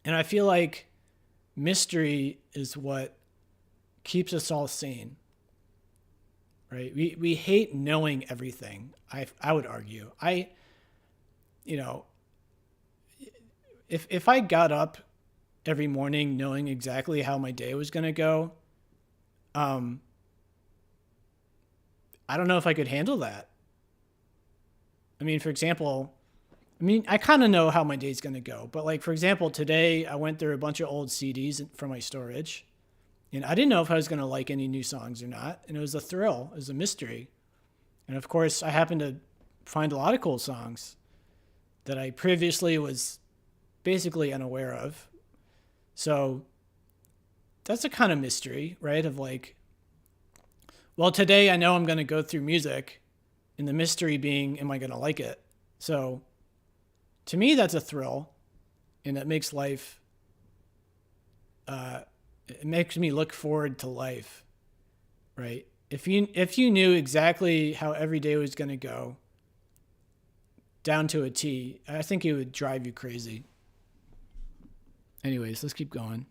[SPEAKER 1] And I feel like mystery is what keeps us all sane, right? We hate knowing everything, I would argue. If I got up every morning knowing exactly how my day was going to go, I don't know if I could handle that. I mean, for example, I kind of know how my day's going to go, but like, for example, today I went through a bunch of old CDs from my storage, and I didn't know if I was going to like any new songs or not. And it was a thrill. It was a mystery. And of course, I happened to find a lot of cool songs that I previously was basically unaware of. So that's a kind of mystery, right? Of like, well, today I know I'm going to go through music, and the mystery being, am I going to like it? So to me, that's a thrill, and it makes life, it makes me look forward to life, right? If you knew exactly how every day was going to go down to a T, I think it would drive you crazy. Anyways, let's keep going.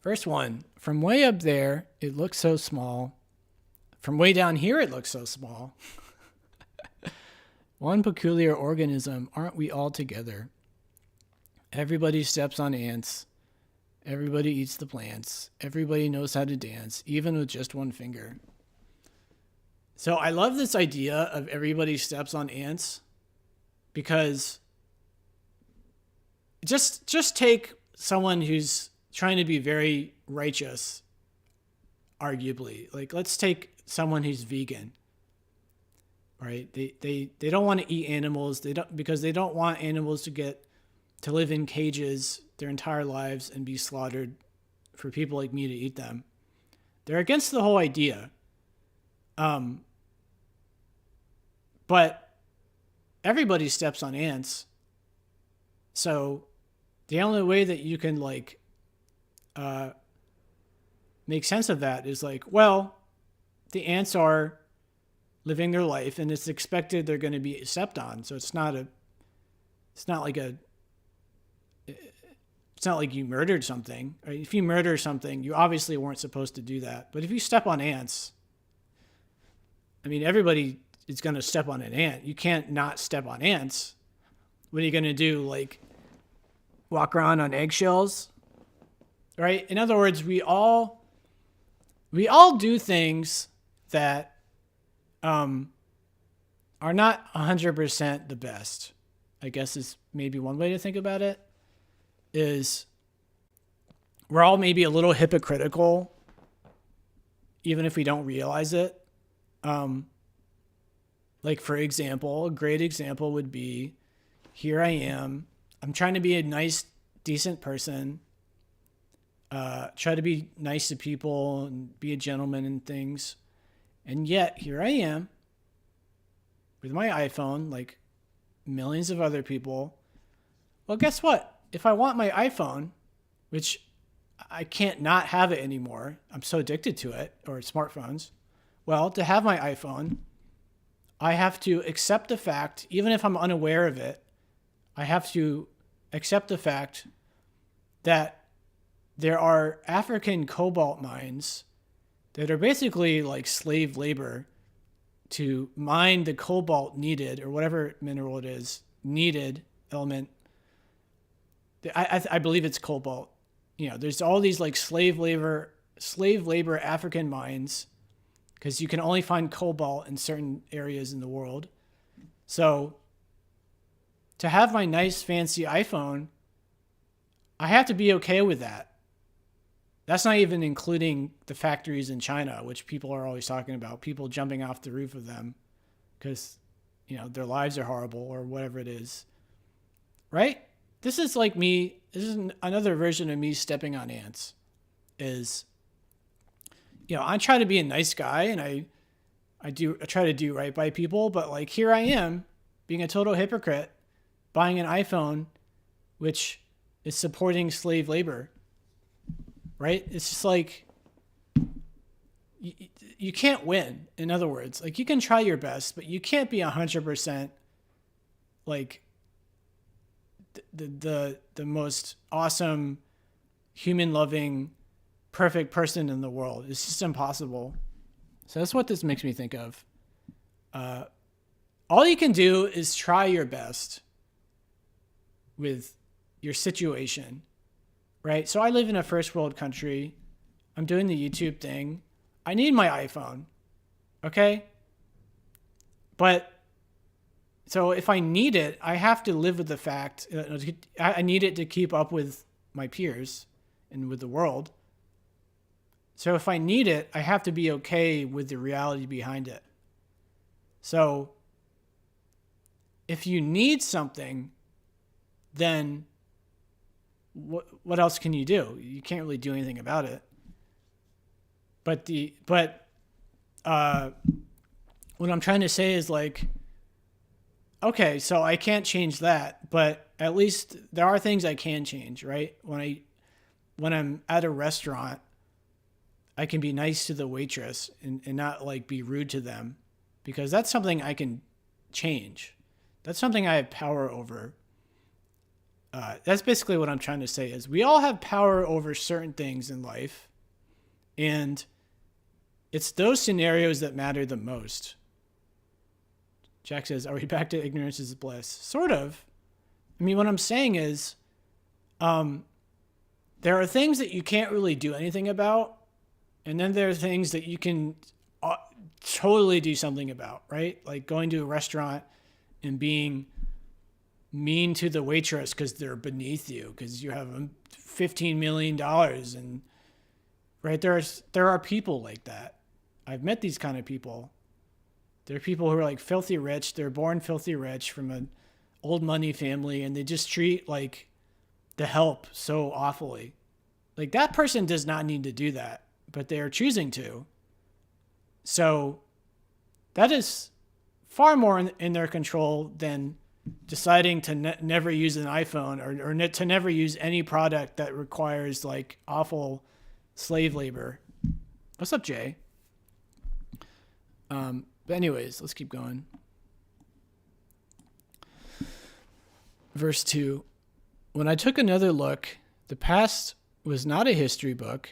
[SPEAKER 1] First one, from way up there, it looks so small. From way down here, it looks so small. One peculiar organism, aren't we all together? Everybody steps on ants. Everybody eats the plants. Everybody knows how to dance, even with just one finger. So I love this idea of everybody steps on ants, because just take someone who's trying to be very righteous, arguably. Like, let's take someone who's vegan, right? They don't want to eat animals. Because they don't want animals to live in cages their entire lives and be slaughtered for people like me to eat them. They're against the whole idea. But everybody steps on ants. So the only way that you can make sense of that is like, well, the ants are living their life, and it's expected they're going to be stepped on. So it's not like you murdered something. Right? If you murder something, you obviously weren't supposed to do that. But if you step on ants, I mean, everybody is going to step on an ant. You can't not step on ants. What are you going to do? Like, walk around on eggshells? Right? In other words, we all do things that are not 100% the best, I guess is maybe one way to think about it. Is we're all maybe a little hypocritical, even if we don't realize it. Like, for example, a great example would be, here I am. I'm trying to be a nice, decent person. Try to be nice to people and be a gentleman and things. And yet, here I am with my iPhone, like millions of other people. Well, guess what? If I want my iPhone, which I can't not have it anymore, I'm so addicted to it, or smartphones. Well, to have my iPhone, I have to accept the fact, even if I'm unaware of it, I have to accept the fact that there are African cobalt mines that are basically like slave labor to mine the cobalt needed, or whatever mineral it is, needed element. I believe it's cobalt. There's all these like slave labor African mines because you can only find cobalt in certain areas in the world. So to have my nice fancy iPhone, I have to be okay with that. That's not even including the factories in China, which people are always talking about, people jumping off the roof of them because, their lives are horrible or whatever it is. Right? This is like me. This is another version of me stepping on ants. I try to be a nice guy and I try to do right by people, but like here I am being a total hypocrite, buying an iPhone, which is supporting slave labor. Right? It's just like, you can't win. In other words, like you can try your best, but you can't be 100% like the most awesome, human loving, perfect person in the world. It's just impossible. So that's what this makes me think of. All you can do is try your best with your situation, right? So I live in a first world country. I'm doing the YouTube thing. I need my iPhone. Okay? But so if I need it, I have to live with the fact, I need it to keep up with my peers and with the world. So if I need it, I have to be okay with the reality behind it. So if you need something, then what else can you do? You can't really do anything about it. But what I'm trying to say is like, okay, so I can't change that, but at least there are things I can change, right? When I'm at a restaurant, I can be nice to the waitress and not like be rude to them, because that's something I can change. That's something I have power over. That's basically what I'm trying to say is we all have power over certain things in life, and it's those scenarios that matter the most. Jack says, are we back to ignorance is bliss? Sort of. I mean, what I'm saying is there are things that you can't really do anything about, and then there are things that you can totally do something about, right? Like going to a restaurant and being mean to the waitress because they're beneath you, because you have $15 million. And right, there are people like that. I've met these kind of people. There are people who are like filthy rich. They're born filthy rich from an old money family, and they just treat like the help so awfully. Like that person does not need to do that, but they are choosing to. So that is far more in their control than deciding to never use an iPhone or to never use any product that requires like awful slave labor. What's up, Jay? But anyways, let's keep going. Verse 2. When I took another look, the past was not a history book.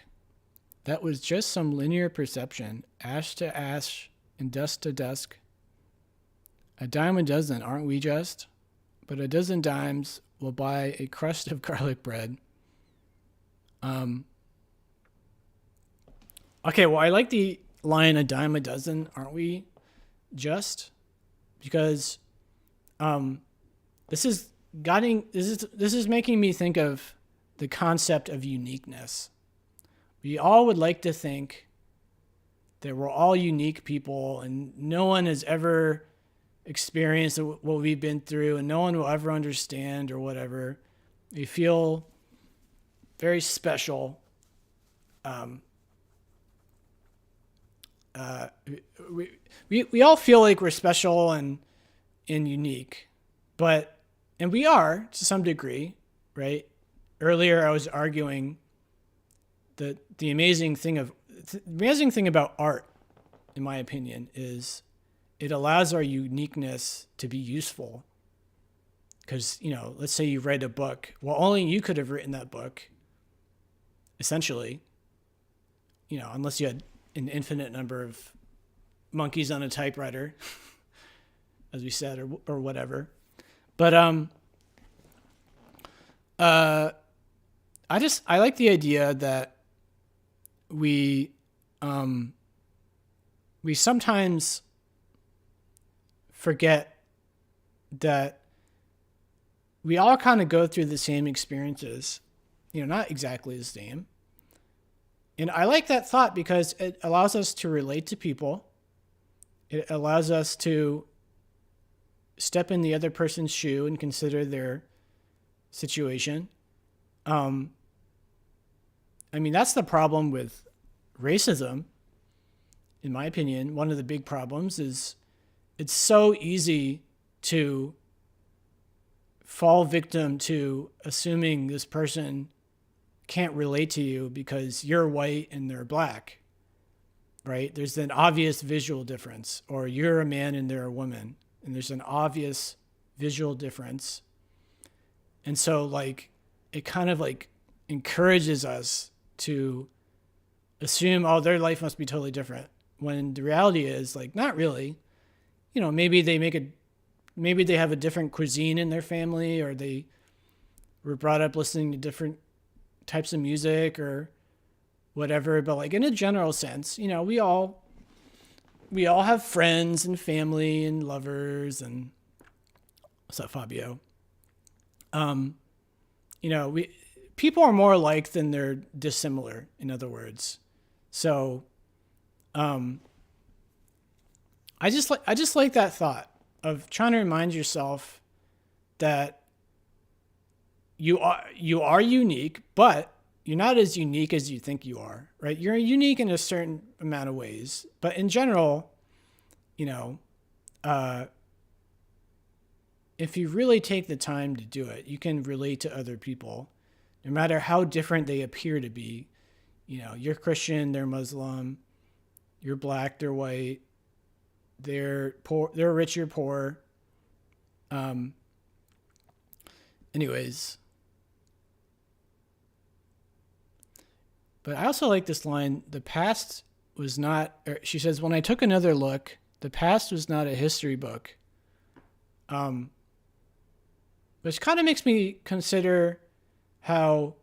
[SPEAKER 1] That was just some linear perception, ash to ash and dust to dusk. A dime a dozen, aren't we just? But a dozen dimes will buy a crust of garlic bread. Okay, well, I like the line a dime a dozen, aren't we just? Because this is making me think of the concept of uniqueness. We all would like to think that we're all unique people and no one has ever experienced what we've been through and no one will ever understand or whatever. We feel very special. We all feel like we're special and unique, and we are to some degree, right? Earlier, I was arguing that the amazing thing about art, in my opinion, is it allows our uniqueness to be useful. Because, let's say you write a book. Well, only you could have written that book, essentially, unless you had an infinite number of monkeys on a typewriter, as we said, or whatever. But I like the idea that we we sometimes forget that we all kind of go through the same experiences, not exactly the same. And I like that thought because it allows us to relate to people. It allows us to step in the other person's shoe and consider their situation. That's the problem with racism, in my opinion. One of the big problems is it's so easy to fall victim to assuming this person can't relate to you because you're white and they're black, right? There's an obvious visual difference, or you're a man and they're a woman, and there's an obvious visual difference. And so it kind of encourages us to assume, oh, their life must be totally different, when the reality is not really. Maybe they have a different cuisine in their family, or they were brought up listening to different types of music or whatever. But in a general sense, we all have friends and family and lovers and what's up, Fabio? People are more alike than they're dissimilar, in other words. So, I just like that thought of trying to remind yourself that you are unique, but you're not as unique as you think you are, right? You're unique in a certain amount of ways, but in general, if you really take the time to do it, you can relate to other people, no matter how different they appear to be. You're Christian, they're Muslim, you're black, they're white, they're poor, they're rich, you're poor. Anyways. But I also like this line, the past was not, she says, when I took another look, the past was not a history book. Which kind of makes me consider how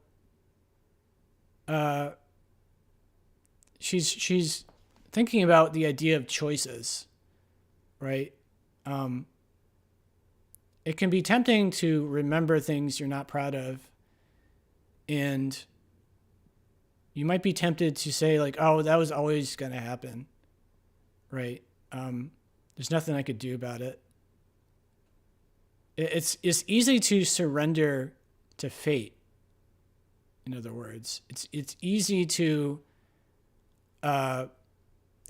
[SPEAKER 1] she's thinking about the idea of choices, right? It can be tempting to remember things you're not proud of, and you might be tempted to say oh, that was always going to happen, right? There's nothing I could do about it. It's easy to surrender to fate. In other words, it's easy to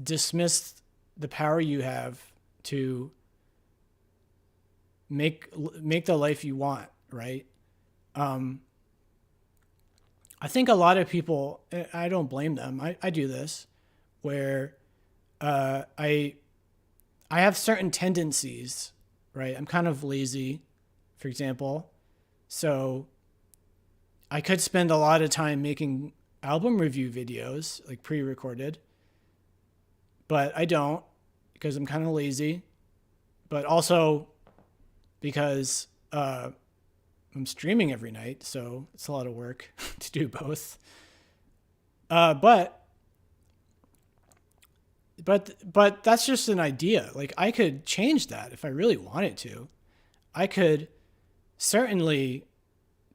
[SPEAKER 1] dismiss the power you have to make the life you want, right? I think a lot of people, I don't blame them. I do this, where I have certain tendencies, right? I'm kind of lazy, for example. So I could spend a lot of time making album review videos, pre-recorded, but I don't, because I'm kind of lazy, but also because I'm streaming every night, so it's a lot of work to do both. But that's just an idea. I could change that if I really wanted to. I could certainly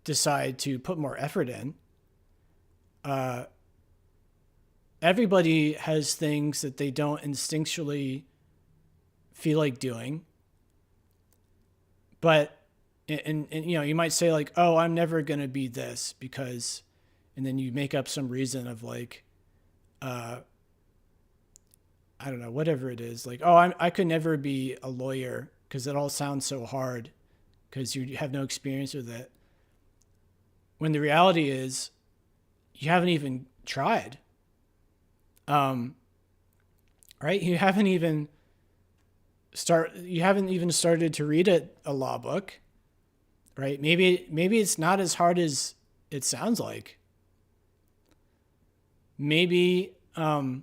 [SPEAKER 1] decide to put more effort in. Everybody has things that they don't instinctually feel like doing. But, and you might say oh, I'm never going to be this because, and then you make up some reason of I don't know, whatever it is. I could never be a lawyer because it all sounds so hard because you have no experience with it. When the reality is you haven't even tried. Right? You haven't even started to read a law book, right? Maybe it's not as hard as it sounds like. Maybe, that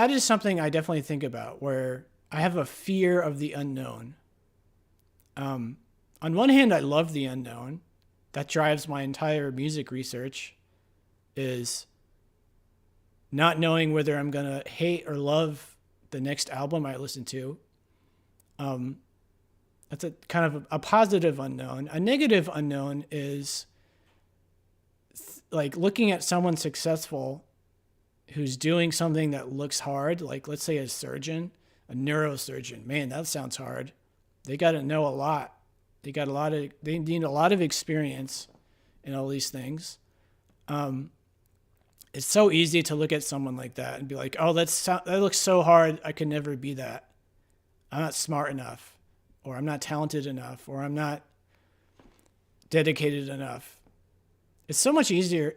[SPEAKER 1] is something I definitely think about, where I have a fear of the unknown. On one hand, I love the unknown. That drives my entire music research, is not knowing whether I'm going to hate or love the next album I listen to. That's a kind of a positive unknown. A negative unknown is like looking at someone successful who's doing something that looks hard, like let's say a surgeon, a neurosurgeon. Man, that sounds hard. They got to know a lot. They need a lot of experience in all these things. It's so easy to look at someone like that and be like, oh, that looks so hard. I could never be that. I'm not smart enough, or I'm not talented enough, or I'm not dedicated enough. It's so much easier.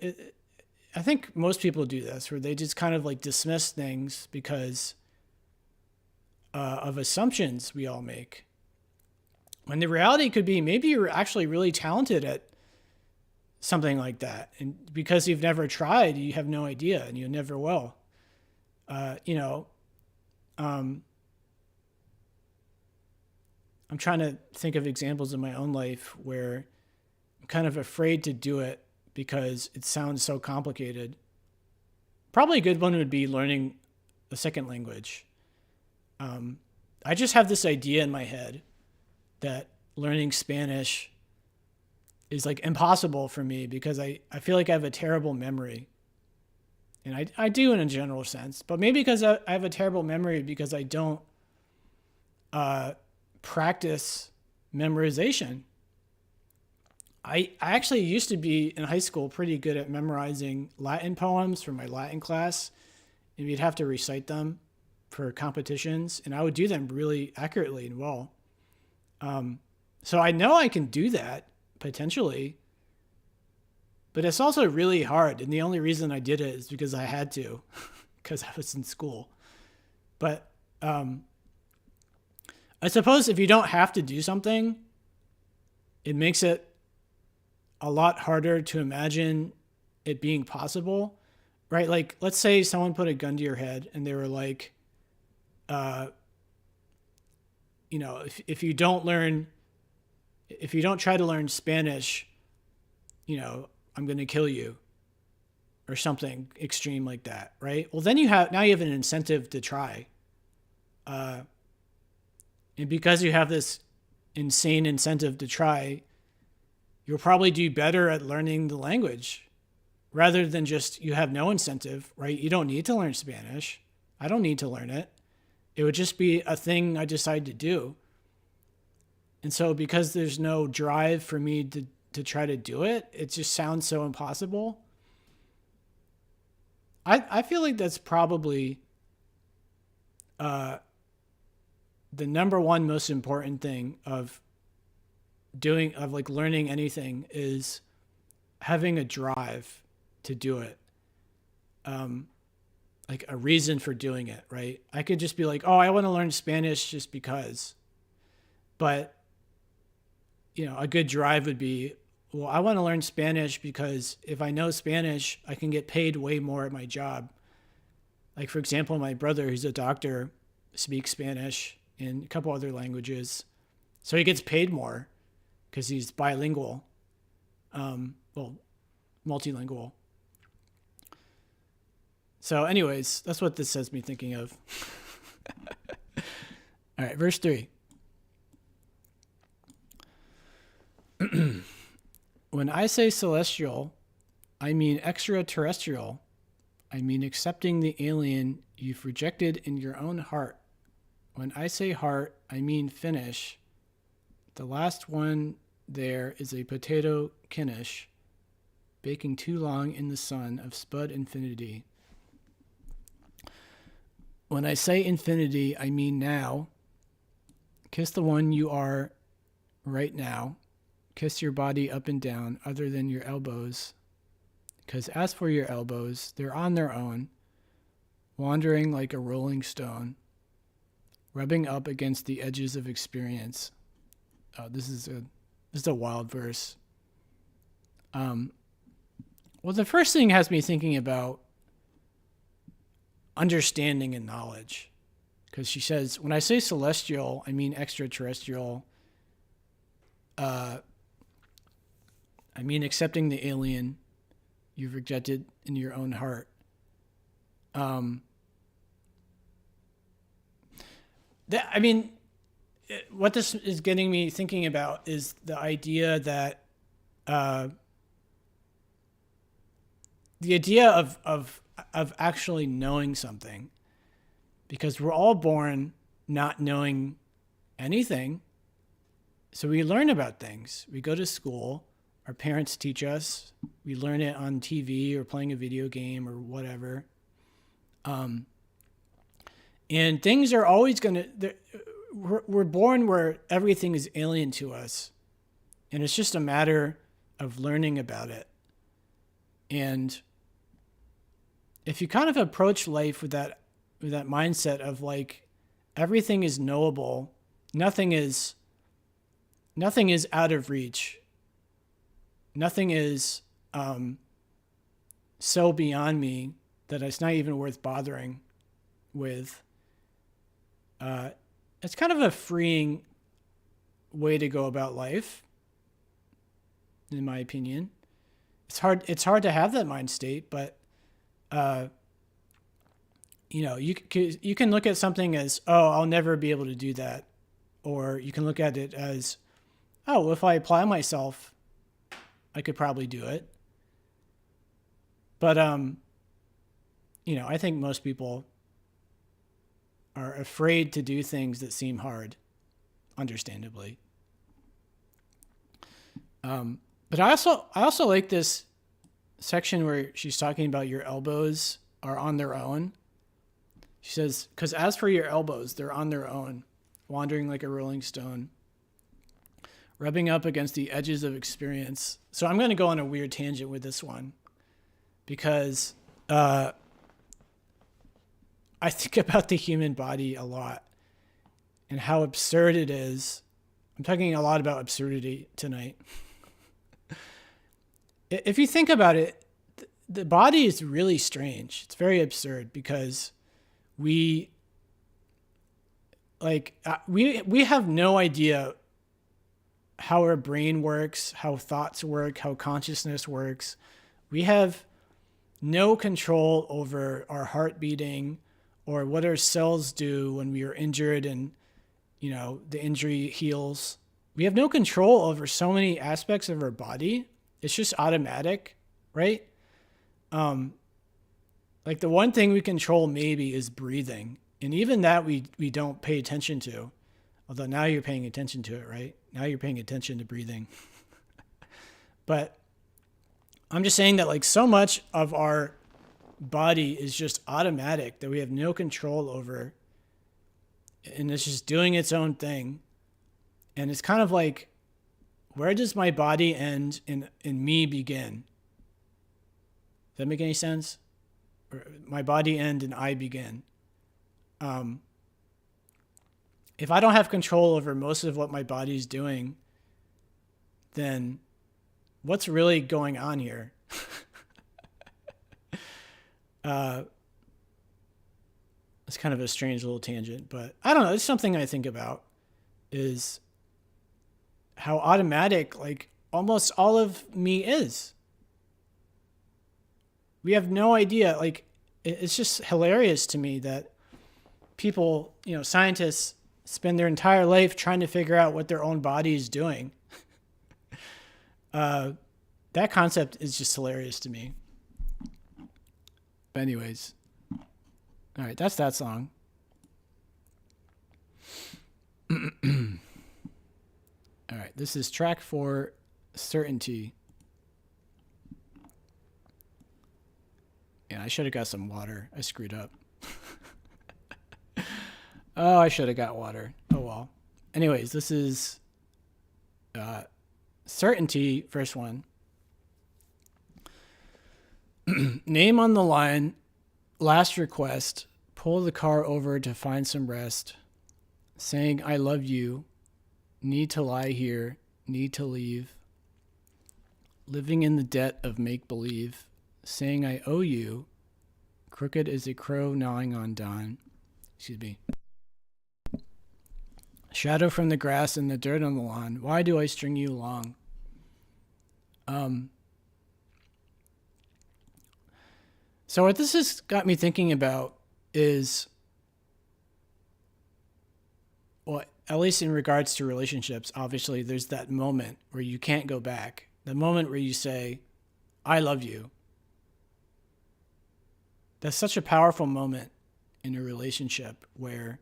[SPEAKER 1] I think most people do this, where they just kind of like dismiss things because of assumptions we all make. When the reality could be maybe you're actually really talented at something like that. And because you've never tried, you have no idea, and you never will. I'm trying to think of examples in my own life where I'm kind of afraid to do it because it sounds so complicated. Probably a good one would be learning a second language. I just have this idea in my head that learning Spanish is like impossible for me because I feel like I have a terrible memory. And I do in a general sense, but maybe because I have a terrible memory because I don't practice memorization. I actually used to be in high school pretty good at memorizing Latin poems from my Latin class, and we'd have to recite them for competitions, and I would do them really accurately and well. So I know I can do that potentially, but it's also really hard. And the only reason I did it is because I had to, because I was in school. But I suppose if you don't have to do something, it makes it a lot harder to imagine it being possible, right? Like, let's say someone put a gun to your head and they were like, if you don't try to learn Spanish, I'm going to kill you, or something extreme like that, right? Well, then you have an incentive to try. And because you have this insane incentive to try, you'll probably do better at learning the language rather than just you have no incentive, right? You don't need to learn Spanish. I don't need to learn it. It would just be a thing I decide to do. And so because there's no drive for me to try to do it, it just sounds so impossible. I feel like that's probably the number one most important thing of learning anything is having a drive to do it. Like a reason for doing it, right? I could just be like, oh, I want to learn Spanish just because. But, a good drive would be, well, I want to learn Spanish because if I know Spanish, I can get paid way more at my job. Like, for example, my brother, who's a doctor, speaks Spanish and a couple other languages. So he gets paid more because he's bilingual, multilingual. So anyways, that's what this has me thinking of. All right, verse 3. When I say celestial, I mean extraterrestrial. I mean accepting the alien you've rejected in your own heart. When I say heart, I mean finish. The last one there is a potato knish, baking too long in the sun of Spud infinity. When I say infinity, I mean now. Kiss the one you are right now. Kiss your body up and down other than your elbows. Because as for your elbows, they're on their own, wandering like a rolling stone, rubbing up against the edges of experience. This is a wild verse. Well, the first thing has me thinking about understanding and knowledge. Because she says, when I say celestial, I mean extraterrestrial. I mean accepting the alien you've rejected in your own heart. Um, I mean, what this is getting me thinking about is the idea that the idea of actually knowing something, because we're all born not knowing anything. So we learn about things. We go to school. Our parents teach us. We learn it on TV or playing a video game or whatever. And things are always going to, we're born where everything is alien to us. And it's just a matter of learning about it. And if you kind of approach life with that mindset of like, everything is knowable, nothing is out of reach. Nothing is so beyond me that it's not even worth bothering with. It's kind of a freeing way to go about life, in my opinion. It's hard to have that mind state, but you can look at something as, oh, I'll never be able to do that, or you can look at it as, oh, if I apply myself, I could probably do it. But I think most people are afraid to do things that seem hard, understandably. But I also like this section where she's talking about your elbows are on their own. She says, because as for your elbows, they're on their own, wandering like a rolling stone, rubbing up against the edges of experience. So I'm going to go on a weird tangent with this one, because I think about the human body a lot and how absurd it is. I'm talking a lot about absurdity tonight. If you think about it, the body is really strange. It's very absurd because we have no idea how our brain works, how thoughts work, how consciousness works. We have no control over our heart beating or what our cells do when we are injured and, the injury heals. We have no control over so many aspects of our body. It's just automatic, right? Like the one thing we control maybe is breathing. And even that we don't pay attention to. Although now you're paying attention to it, right? Now you're paying attention to breathing. But I'm just saying that like so much of our body is just automatic that we have no control over. And it's just doing its own thing. And it's kind of like, where does my body end and me begin? Does that make any sense? Or my body end and I begin. If I don't have control over most of what my body's doing, then what's really going on here? It's kind of a strange little tangent, but I don't know. It's something I think about, is how automatic like almost all of me is. We have no idea. Like, it's just hilarious to me that people, scientists spend their entire life trying to figure out what their own body is doing. That concept is just hilarious to me. But anyways, all right, that's that song. All right, this is track 4, Certainty. Yeah, I should have got some water. I screwed up. Oh, I should have got water. Oh, well. Anyways, this is Certainty, first one. Name on the line, last request, pull the car over to find some rest, saying I love you, need to lie here, need to leave, living in the debt of make-believe, saying I owe you, crooked as a crow gnawing on dawn. Excuse me. Shadow from the grass and the dirt on the lawn. Why do I string you along? So what this has got me thinking about is, well, at least in regards to relationships, obviously there's that moment where you can't go back. The moment where you say, I love you. That's such a powerful moment in a relationship where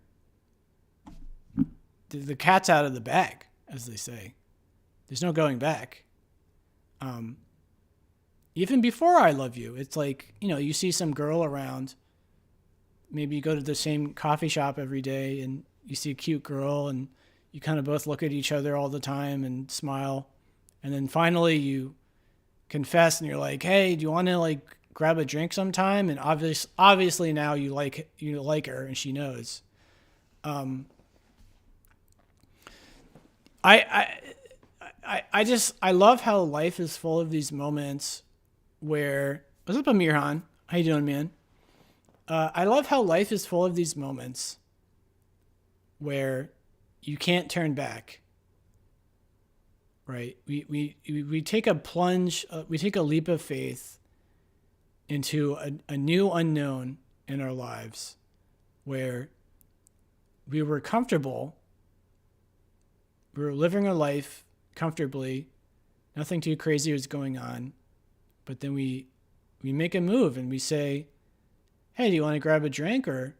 [SPEAKER 1] the cat's out of the bag, as they say. There's no going back. Even before I love you, it's like, you see some girl around. Maybe you go to the same coffee shop every day and you see a cute girl and you kind of both look at each other all the time and smile. And then finally you confess and you're like, hey, do you want to like grab a drink sometime? And obviously now you like her and she knows. I love how life is full of these moments where, what's up, Amirhan? How you doing, man? I love how life is full of these moments where you can't turn back, right? We take a plunge, we take a leap of faith into a new unknown in our lives where we were comfortable. We were living our life comfortably. Nothing too crazy was going on. But then we make a move and we say, hey, do you want to grab a drink? Or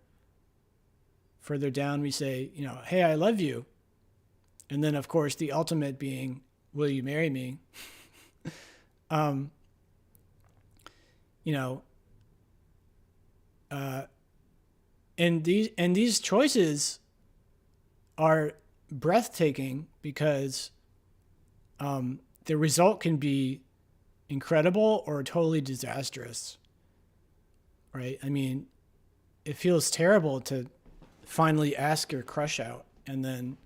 [SPEAKER 1] further down, we say, hey, I love you. And then, of course, the ultimate being, will you marry me? And these choices are breathtaking because the result can be incredible or totally disastrous, right? I mean, it feels terrible to finally ask your crush out and then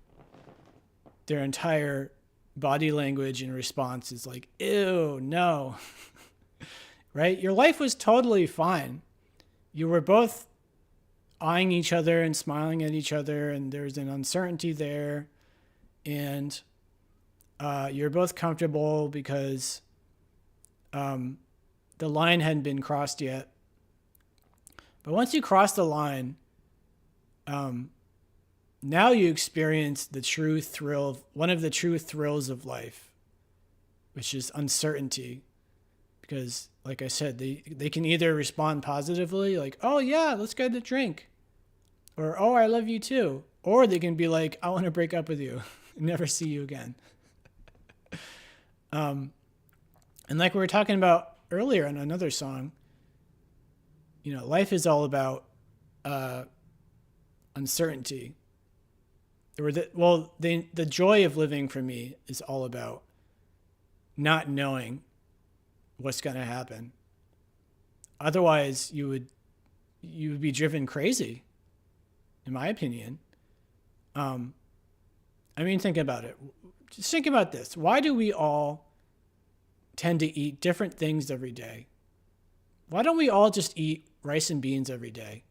[SPEAKER 1] their entire body language in response is like, ew, no, right? Your life was totally fine. You were both eyeing each other and smiling at each other, and there's an uncertainty there, and you're both comfortable because the line hadn't been crossed yet. But once you cross the line, now you experience the true thrill, one of the true thrills of life, which is uncertainty. Because, like I said, they can either respond positively, like, oh yeah, let's get a drink. Or, oh, I love you too. Or they can be like, I want to break up with you and never see you again. And like we were talking about earlier in another song, life is all about uncertainty. The joy of living for me is all about not knowing what's going to happen. Otherwise, you would be driven crazy, in my opinion. Think about it. Just think about this. Why do we all tend to eat different things every day? Why don't we all just eat rice and beans every day?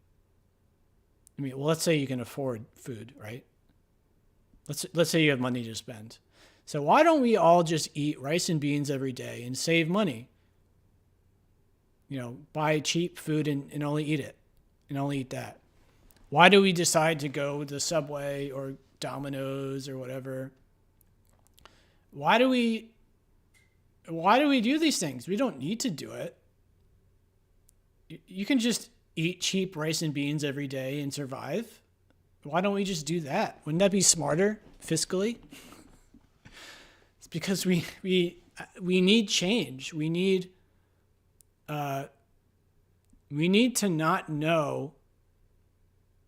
[SPEAKER 1] Let's say you can afford food, right? Let's say you have money to spend. So why don't we all just eat rice and beans every day and save money? Buy cheap food and only eat it and only eat that. Why do we decide to go to Subway or Domino's or whatever? Why do we do these things? We don't need to do it. You can just eat cheap rice and beans every day and survive. Why don't we just do that? Wouldn't that be smarter fiscally? It's because we need change. We need to not know.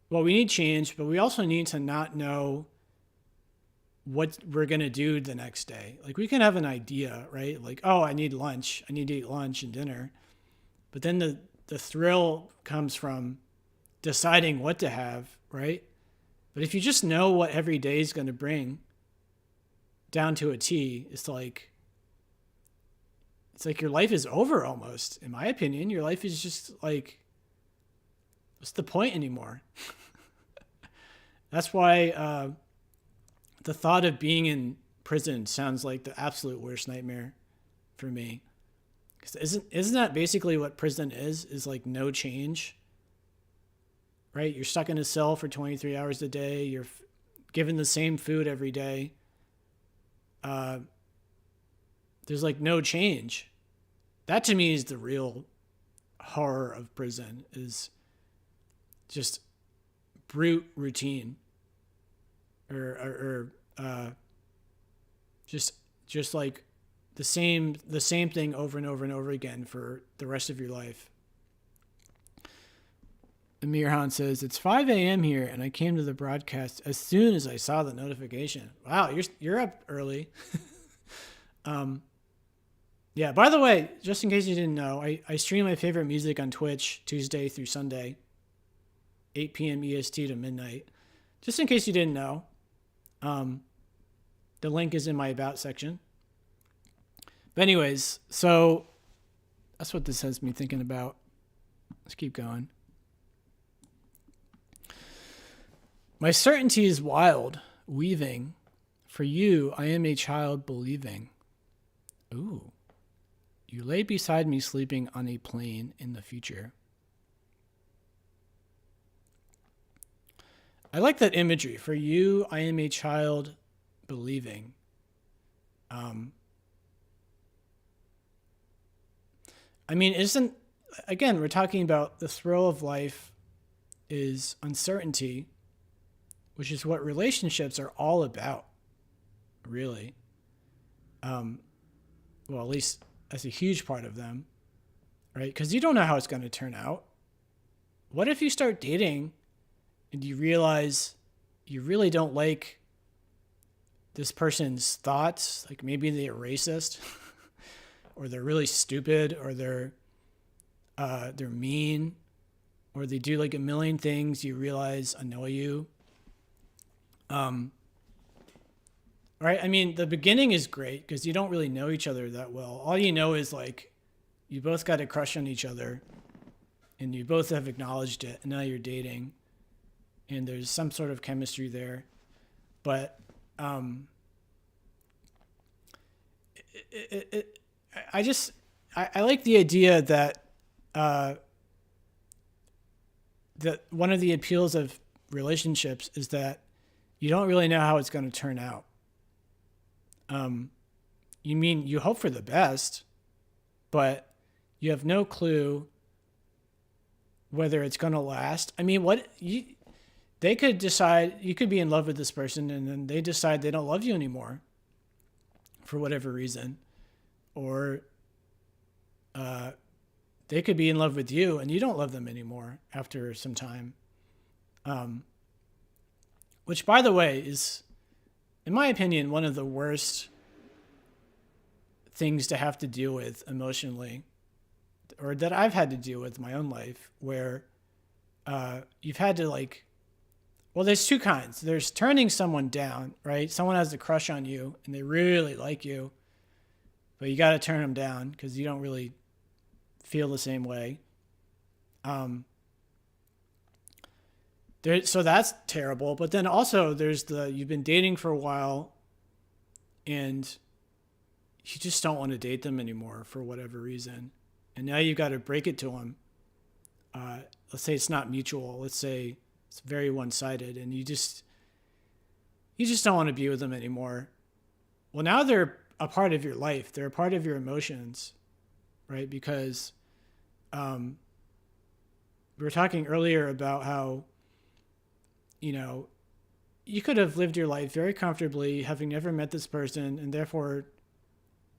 [SPEAKER 1] Well, we need change, but we also need to not know what we're going to do the next day. Like, we can have an idea, right? Like, oh, I need lunch. I need to eat lunch and dinner. But then the thrill comes from deciding what to have, right? But if you just know what every day is going to bring down to a T, it's like your life is over almost, in my opinion. Your life is just like, what's the point anymore? That's why the thought of being in prison sounds like the absolute worst nightmare for me. 'Cause isn't that basically what prison is like no change, right? You're stuck in a cell for 23 hours a day. You're given the same food every day. There's like no change. That to me is the real horror of prison, is just brute routine, or just like the same thing over and over and over again for the rest of your life. Amirhan says, it's 5 a.m. here, and I came to the broadcast as soon as I saw the notification. Wow, you're up early. Yeah, by the way, just in case you didn't know, I stream my favorite music on Twitch Tuesday through Sunday, 8 p.m. EST to midnight. Just in case you didn't know, the link is in my About section. But anyways, so that's what this has me thinking about. Let's keep going. My certainty is wild, weaving. For you, I am a child believing. Ooh. You lay beside me sleeping on a plane in the future. I like that imagery. For you, I am a child believing. I mean, again, we're talking about the thrill of life is uncertainty, which is what relationships are all about, really. Well, at least that's a huge part of them, right? Because you don't know how it's going to turn out. What if you start dating and you realize you really don't like this person's thoughts? Like maybe they're racist or they're really stupid, or they're mean, or they do like a million things you realize annoy you. Right? I mean, the beginning is great because you don't really know each other that well. All you know is like you both got a crush on each other and you both have acknowledged it, and now you're dating and there's some sort of chemistry there. But I like the idea that that one of the appeals of relationships is that you don't really know how it's going to turn out. You mean you hope for the best, but you have no clue whether it's going to last. I mean, they could decide, you could be in love with this person and then they decide they don't love you anymore for whatever reason. Or they could be in love with you and you don't love them anymore after some time. Which, by the way, is, in my opinion, one of the worst things to have to deal with emotionally, or that I've had to deal with in my own life, where you've had to well, there's two kinds. There's turning someone down, right? Someone has a crush on you and they really like you, but you got to turn them down because you don't really feel the same way. So that's terrible. But then also there's you've been dating for a while and you just don't want to date them anymore for whatever reason. And now you've got to break it to them. Let's say it's not mutual. Let's say it's very one-sided and you just don't want to be with them anymore. Well, now they're a part of your life. They're a part of your emotions, right? Because we were talking earlier about how, you could have lived your life very comfortably having never met this person and therefore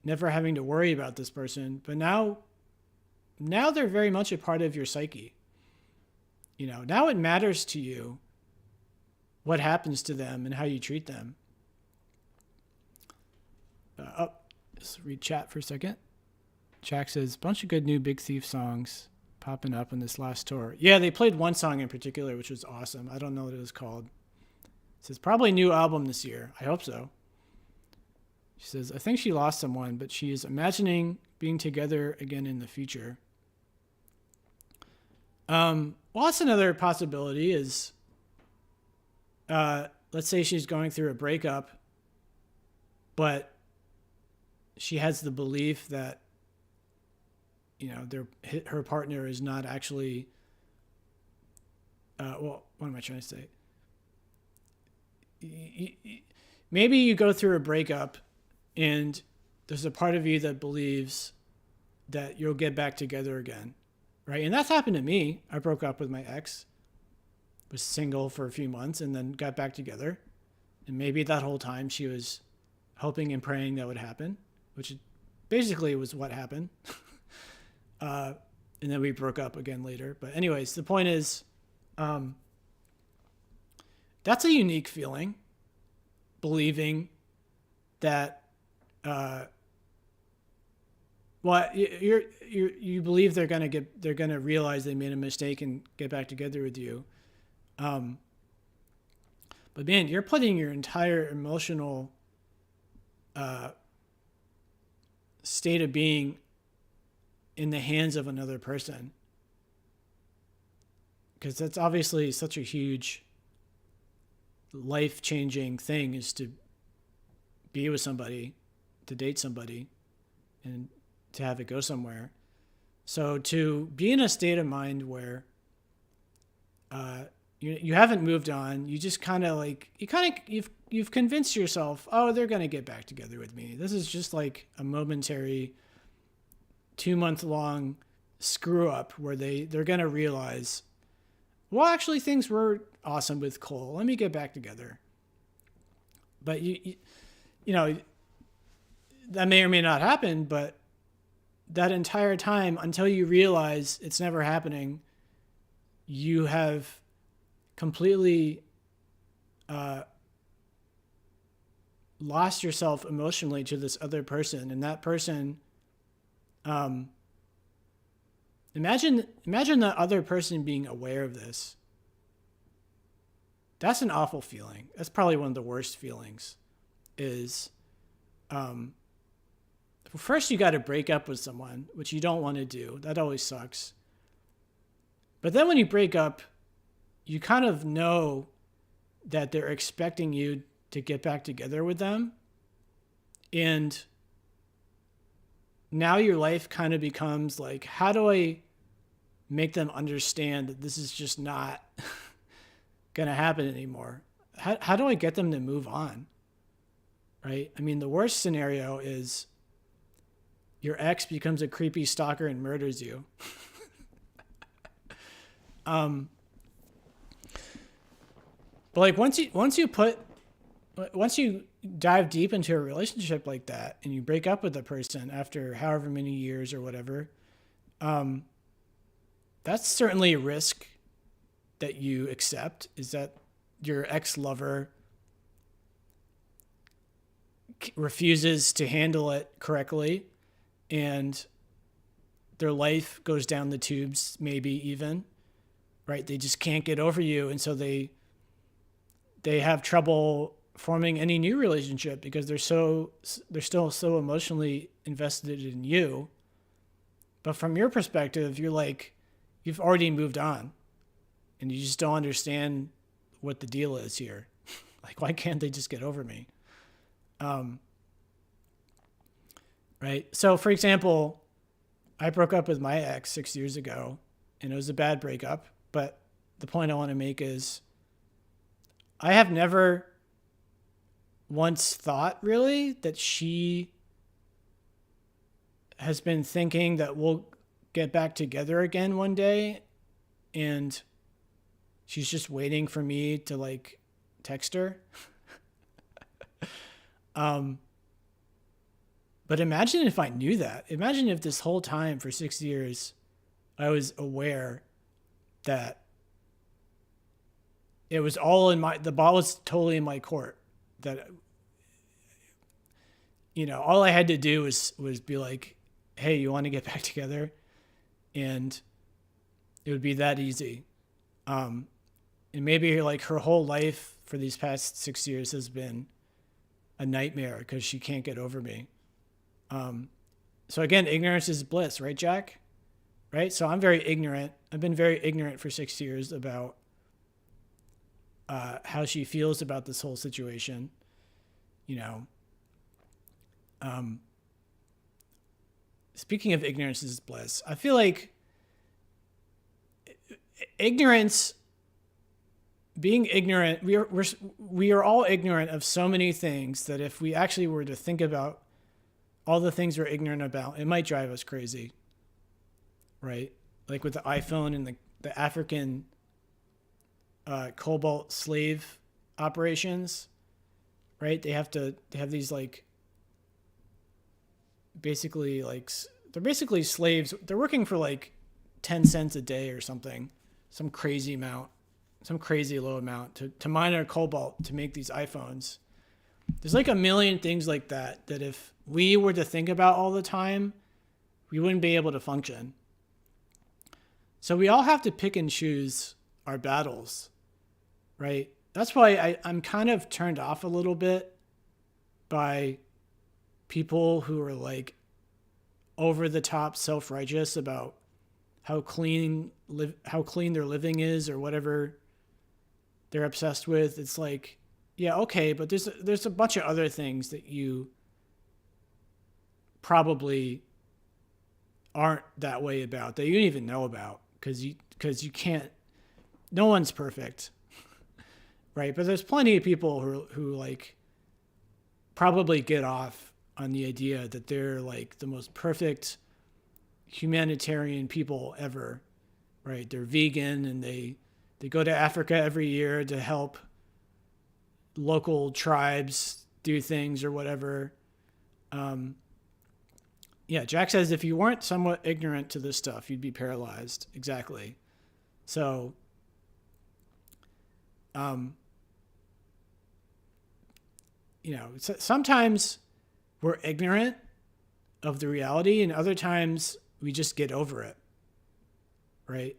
[SPEAKER 1] never having to worry about this person. But now they're very much a part of your psyche. Now it matters to you what happens to them and how you treat them. Let's read chat for a second. Jack says, bunch of good new Big Thief songs popping up on this last tour. Yeah, they played one song in particular, which was awesome. I don't know what it was called. It says, probably a new album this year. I hope so. She says, I think she lost someone, but she is imagining being together again in the future. Well, that's another possibility is, let's say she's going through a breakup, but she has the belief that her partner is not actually, what am I trying to say? Maybe you go through a breakup and there's a part of you that believes that you'll get back together again, right? And that's happened to me. I broke up with my ex, was single for a few months, and then got back together. And maybe that whole time she was hoping and praying that would happen, which basically was what happened. And then we broke up again later. But anyways, the point is, that's a unique feeling, believing that, you believe they're gonna realize they made a mistake and get back together with you. But man, you're putting your entire emotional state of being in the hands of another person, because that's obviously such a huge life-changing thing, is to be with somebody, to date somebody, and to have it go somewhere. So to be in a state of mind where you haven't moved on, you just kind of like, you've convinced yourself, oh, they're going to get back together with me. This is just like a momentary 2-month-long screw up where they're going to realize, well, actually things were awesome with Cole. Let me get back together. But you know, that may or may not happen, but that entire time until you realize it's never happening, you have completely lost yourself emotionally to this other person. And that person, imagine the other person being aware of this. That's an awful feeling. That's probably one of the worst feelings, is, first you got to break up with someone, which you don't want to do. That always sucks. But then when you break up, you kind of know that they're expecting you to get back together with them. And now your life kind of becomes like, how do I make them understand that this is just not going to happen anymore? How do I get them to move on? Right? I mean, the worst scenario is your ex becomes a creepy stalker and murders you. But like once you dive deep into a relationship like that and you break up with a person after however many years or whatever, that's certainly a risk that you accept, is that your ex-lover refuses to handle it correctly and their life goes down the tubes, maybe even, right? They just can't get over you. And so they have trouble forming any new relationship because they're still so emotionally invested in you. But from your perspective, you're like, you've already moved on and you just don't understand what the deal is here. Like, why can't they just get over me? Right. So for example, I broke up with my ex 6 years ago and it was a bad breakup. But the point I want to make is I have never once thought really that she has been thinking that we'll get back together again one day and she's just waiting for me to like text her. But imagine if I knew that. Imagine if this whole time for 6 years I was aware that it was all the ball was totally in my court, that, all I had to do was be like, hey, you want to get back together? And it would be that easy. And maybe like her whole life for these past 6 years has been a nightmare because she can't get over me. So again, ignorance is bliss, right, Jack? Right? So I'm very ignorant. I've been very ignorant for 6 years about how she feels about this whole situation. speaking of ignorance is bliss, I feel like ignorance, being ignorant, we are all ignorant of so many things that if we actually were to think about all the things we're ignorant about, it might drive us crazy, right? Like with the iPhone and the African cobalt slave operations, right? They have these like, basically like, they're basically slaves. They're working for like 10 cents a day or something, some crazy low amount to mine our cobalt to make these iPhones. There's like a million things like that if we were to think about all the time, we wouldn't be able to function. So we all have to pick and choose our battles, right? That's why I'm kind of turned off a little bit by people who are like over the top self-righteous about how clean their living is or whatever they're obsessed with. It's like, yeah, okay, but there's a bunch of other things that you probably aren't that way about, that you don't even know about, because you can't, no one's perfect, right? But there's plenty of people who like probably get off on the idea that they're like the most perfect humanitarian people ever, right? They're vegan and they go to Africa every year to help local tribes do things or whatever. Yeah, Jack says if you weren't somewhat ignorant to this stuff, you'd be paralyzed. Exactly. So, sometimes we're ignorant of the reality, and other times we just get over it, right?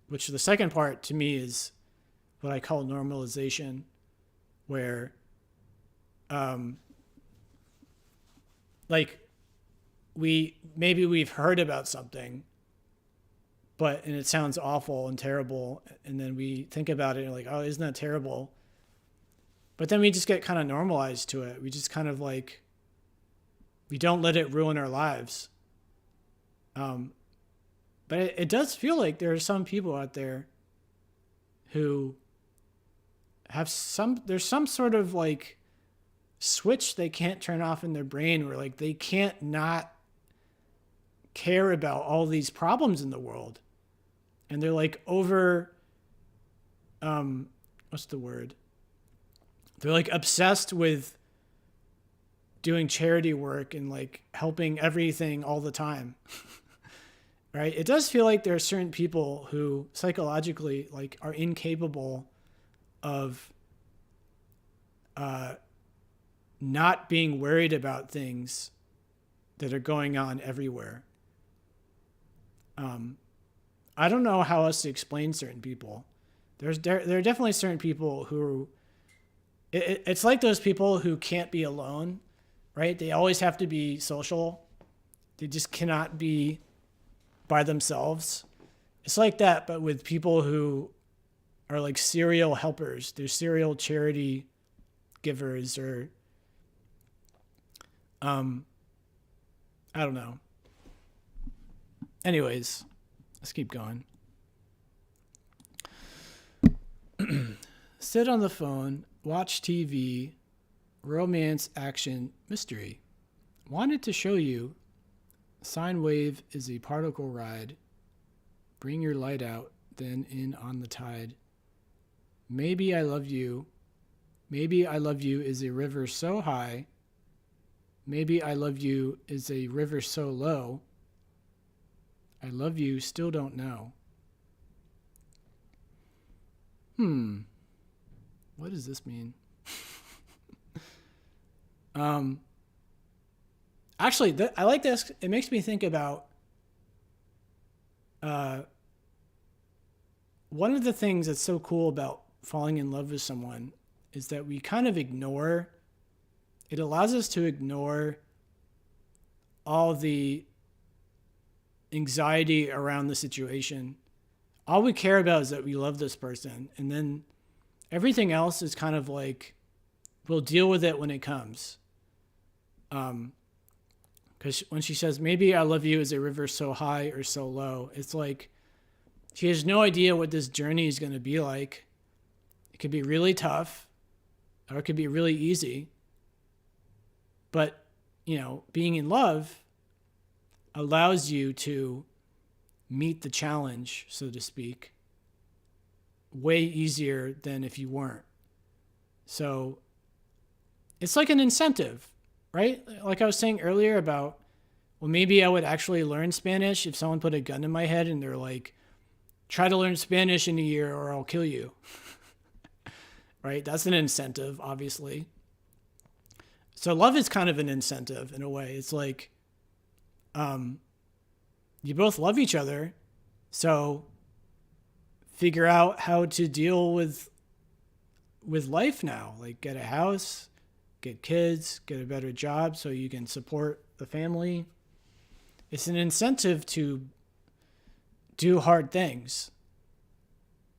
[SPEAKER 1] Which the second part to me is what I call normalization, where like we've heard about something, and it sounds awful and terrible, and then we think about it and like, oh, isn't that terrible? But then we just get kind of normalized to it. We just kind of like, we don't let it ruin our lives. But it does feel like there are some people out there who have there's some sort of like switch they can't turn off in their brain, where like they can't not care about all these problems in the world. And they're like over, what's the word? They're like obsessed with doing charity work and like helping everything all the time. Right? It does feel like there are certain people who psychologically like are incapable of not being worried about things that are going on everywhere. I don't know how else to explain certain people. There are definitely certain people who it's like those people who can't be alone, right? They always have to be social. They just cannot be by themselves. It's like that, but with people who are like serial helpers. They're serial charity givers, or I don't know. Anyways, let's keep going. Sit on the phone, watch TV, romance, action, mystery. Wanted to show you sine wave is a particle ride. Bring your light out, then in on the tide. Maybe I love you. Maybe I love you is a river so high. Maybe I love you is a river so low. I love you, still don't know. What does this mean? Actually, I like this. It makes me think about one of the things that's so cool about falling in love with someone is that we kind of ignore, it allows us to ignore all the anxiety around the situation. All we care about is that we love this person, and then everything else is kind of like, we'll deal with it when it comes. Because when she says, maybe I love you is a river so high or so low, it's like she has no idea what this journey is going to be like. It could be really tough or it could be really easy. But, being in love allows you to meet the challenge, so to speak, way easier than if you weren't. So it's like an incentive, right? Like I was saying earlier about, well, maybe I would actually learn Spanish if someone put a gun in my head and they're like, try to learn Spanish in a year or I'll kill you. Right? That's an incentive, obviously. So love is kind of an incentive in a way. It's like, you both love each other. So figure out how to deal with life now. Like get a house, get kids, get a better job so you can support the family. It's an incentive to do hard things.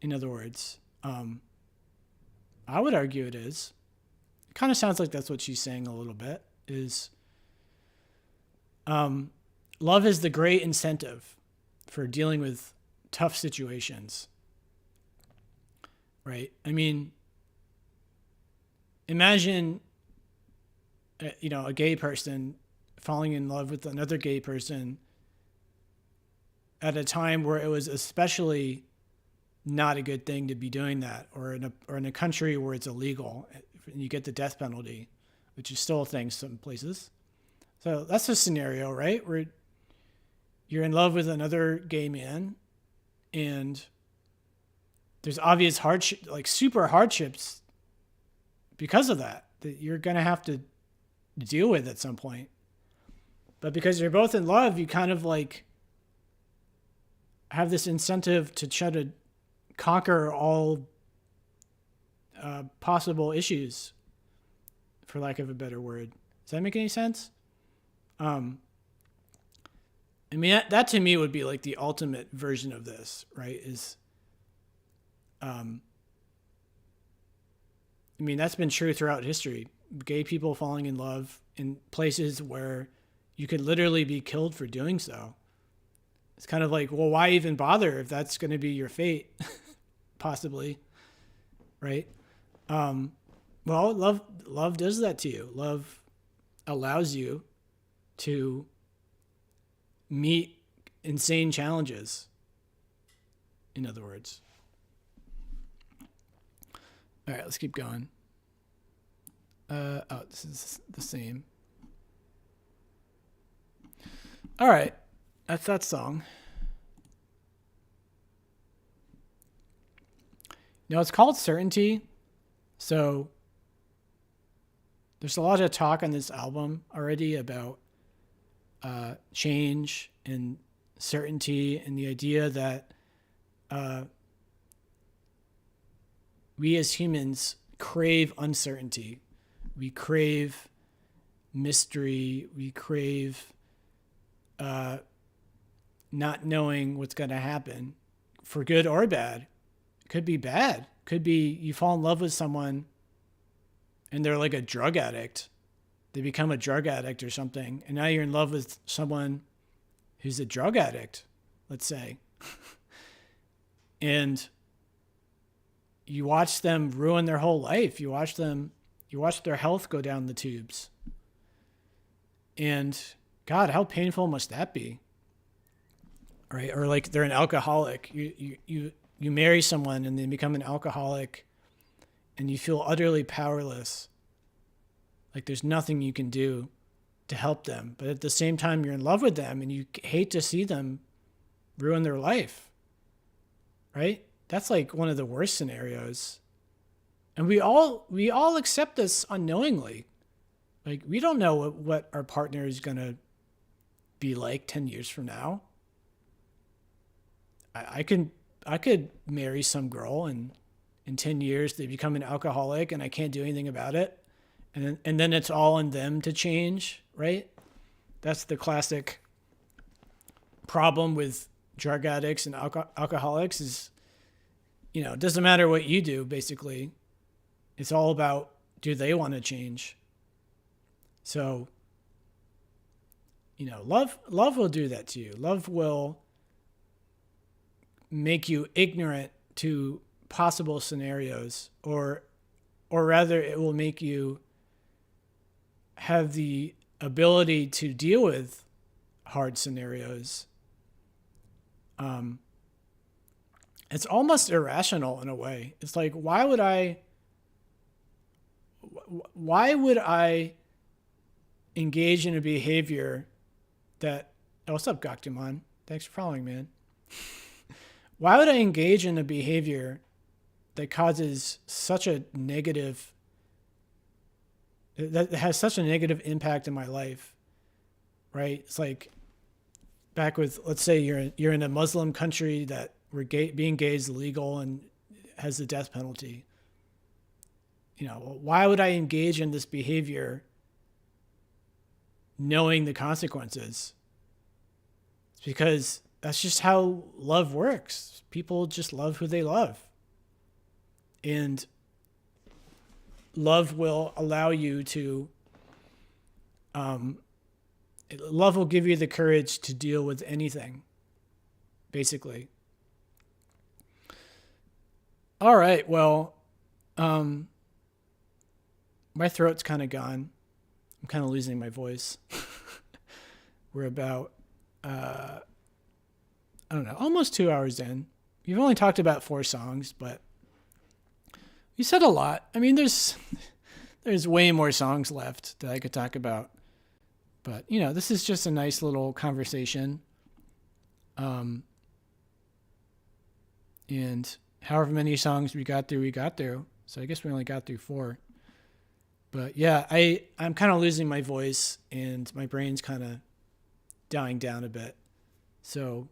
[SPEAKER 1] In other words, I would argue it is. It kind of sounds like that's what she's saying a little bit, is love is the great incentive for dealing with tough situations. Right? I mean, imagine, a gay person falling in love with another gay person at a time where it was especially not a good thing to be doing that, or in a country where it's illegal and you get the death penalty, which is still a thing some places. So that's a scenario, right? Where you're in love with another gay man and there's obvious hardship, like super hardships because of that you're going to have to deal with at some point. But because you're both in love, you kind of like have this incentive to try to conquer all possible issues, for lack of a better word. Does that make any sense? I mean, that to me would be like the ultimate version of this, right? I mean, that's been true throughout history. Gay people falling in love in places where you could literally be killed for doing so. It's kind of like, well, why even bother if that's going to be your fate? Possibly, right? Well, love does that to you. Love allows you to meet insane challenges, in other words. All right, let's keep going. This is the same. All right, that's that song. It's called Certainty. So there's a lot of talk on this album already about change and certainty and the idea that we as humans crave uncertainty. We crave mystery. We crave not knowing what's going to happen, for good or bad. It could be bad. Could be you fall in love with someone and they're like a drug addict. They become a drug addict or something. And now you're in love with someone who's a drug addict, let's say. And you watch them ruin their whole life. You watch their health go down the tubes. And God, how painful must that be? Right? Or like they're an alcoholic. You marry someone and they become an alcoholic and you feel utterly powerless. Like there's nothing you can do to help them. But at the same time, you're in love with them and you hate to see them ruin their life. Right? That's like one of the worst scenarios. And we all accept this unknowingly. Like we don't know what our partner is going to be like 10 years from now. I could marry some girl and in 10 years they become an alcoholic and I can't do anything about it. And then it's all on them to change, right? That's the classic problem with drug addicts and alcoholics is, it doesn't matter what you do, basically. It's all about, do they want to change? So, love will do that to you. Love will make you ignorant to possible scenarios, or rather it will make you have the ability to deal with hard scenarios. It's almost irrational in a way. It's like, why would I engage in a behavior that, oh, what's up, Gaktuman? Thanks for following, man. Why would I engage in a behavior that causes such a negative, that has such a negative impact in my life, right? It's like back with, let's say you're in a Muslim country that where being gay is illegal and has the death penalty. Why would I engage in this behavior knowing the consequences? It's because that's just how love works. People just love who they love. And love will allow you to, love will give you the courage to deal with anything, basically. All right, well, my throat's kind of gone. I'm kind of losing my voice. We're about, I don't know, almost 2 hours in. We've only talked about 4 songs, but we said a lot. I mean, there's way more songs left that I could talk about. But, this is just a nice little conversation. And however many songs we got through. So I guess we only got through 4. But yeah, I'm kind of losing my voice and my brain's kind of dying down a bit. So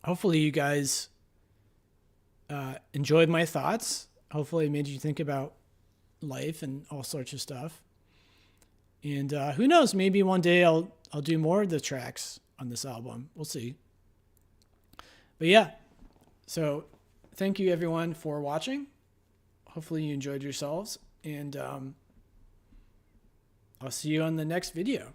[SPEAKER 1] hopefully you guys enjoyed my thoughts. Hopefully it made you think about life and all sorts of stuff. And who knows, maybe one day I'll do more of the tracks on this album. We'll see. But yeah, so thank you everyone for watching. Hopefully you enjoyed yourselves. And I'll see you on the next video.